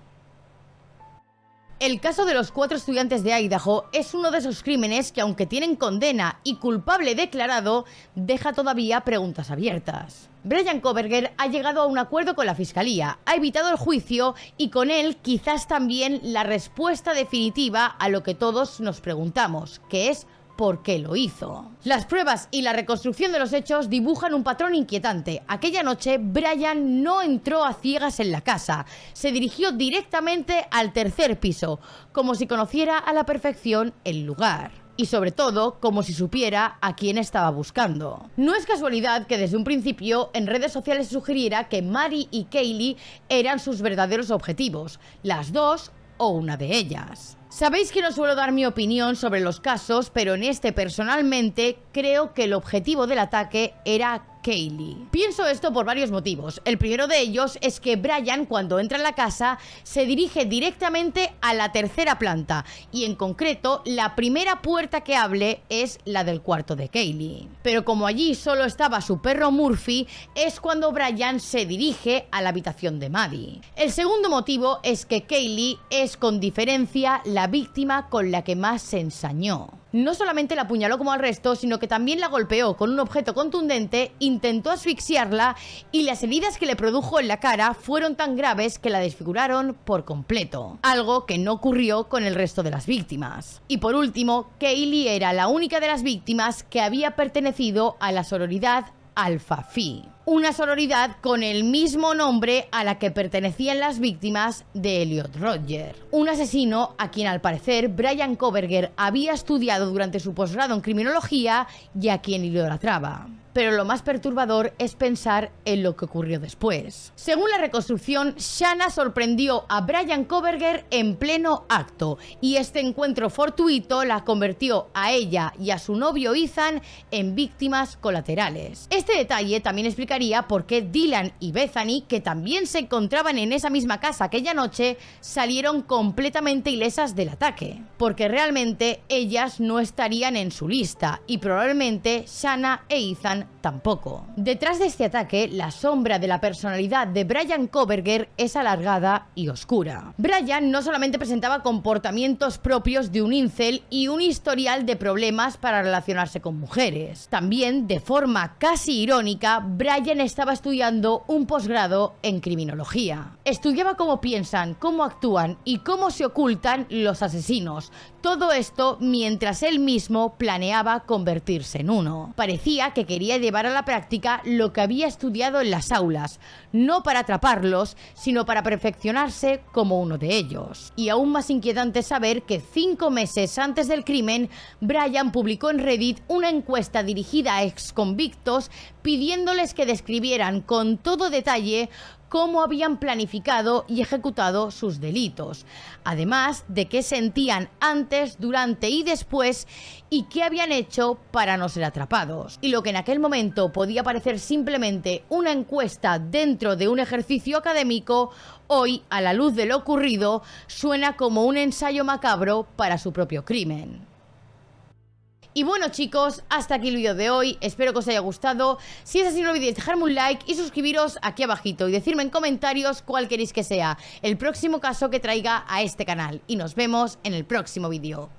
El caso de los 4 estudiantes de Idaho es uno de esos crímenes que, aunque tienen condena y culpable declarado, deja todavía preguntas abiertas. Bryan Kohberger ha llegado a un acuerdo con la fiscalía, ha evitado el juicio y con él quizás también la respuesta definitiva a lo que todos nos preguntamos, que es ¿por qué lo hizo? Las pruebas y la reconstrucción de los hechos dibujan un patrón inquietante. Aquella noche, Bryan no entró a ciegas en la casa, se dirigió directamente al tercer piso, como si conociera a la perfección el lugar. Y sobre todo, como si supiera a quién estaba buscando. No es casualidad que desde un principio en redes sociales sugiriera que Maddie y Kaylee eran sus verdaderos objetivos, las dos o una de ellas. Sabéis que no suelo dar mi opinión sobre los casos, pero en este personalmente creo que el objetivo del ataque era Kaylee. Pienso esto por varios motivos. El primero de ellos es que Bryan, cuando entra en la casa, se dirige directamente a la tercera planta y en concreto la primera puerta que abre es la del cuarto de Kaylee. Pero como allí solo estaba su perro Murphy, es cuando Bryan se dirige a la habitación de Maddie. El segundo motivo es que Kaylee es con diferencia la víctima con la que más se ensañó. No solamente la apuñaló como al resto, sino que también la golpeó con un objeto contundente, intentó asfixiarla y las heridas que le produjo en la cara fueron tan graves que la desfiguraron por completo. Algo que no ocurrió con el resto de las víctimas. Y por último, Kaylee era la única de las víctimas que había pertenecido a la sororidad Alpha Phi. Una sororidad con el mismo nombre a la que pertenecían las víctimas de Elliot Rodger, un asesino a quien al parecer Bryan Kohberger había estudiado durante su posgrado en criminología y a quien idolatraba. Pero lo más perturbador es pensar en lo que ocurrió después. Según la reconstrucción, Shanna sorprendió a Bryan Kohberger en pleno acto y este encuentro fortuito la convirtió a ella y a su novio Ethan en víctimas colaterales. Este detalle también explicaría por qué Dylan y Bethany, que también se encontraban en esa misma casa aquella noche, salieron completamente ilesas del ataque. Porque realmente ellas no estarían en su lista y probablemente Shanna e Ethan tampoco. Detrás de este ataque, la sombra de la personalidad de Bryan Kohberger es alargada y oscura. Bryan no solamente presentaba comportamientos propios de un incel y un historial de problemas para relacionarse con mujeres. También, de forma casi irónica, Bryan estaba estudiando un posgrado en criminología. Estudiaba cómo piensan, cómo actúan y cómo se ocultan los asesinos. Todo esto mientras él mismo planeaba convertirse en uno. Parecía que quería llevar a la práctica lo que había estudiado en las aulas, no para atraparlos, sino para perfeccionarse como uno de ellos. Y aún más inquietante saber que 5 meses antes del crimen, Bryan publicó en Reddit una encuesta dirigida a exconvictos pidiéndoles que describieran con todo detalle cómo habían planificado y ejecutado sus delitos, además de qué sentían antes, durante y después y qué habían hecho para no ser atrapados. Y lo que en aquel momento podía parecer simplemente una encuesta dentro de un ejercicio académico, hoy, a la luz de lo ocurrido, suena como un ensayo macabro para su propio crimen. Y bueno chicos, hasta aquí el vídeo de hoy, espero que os haya gustado. Si es así no olvidéis dejarme un like y suscribiros aquí abajito y decirme en comentarios cuál queréis que sea el próximo caso que traiga a este canal. Y nos vemos en el próximo vídeo.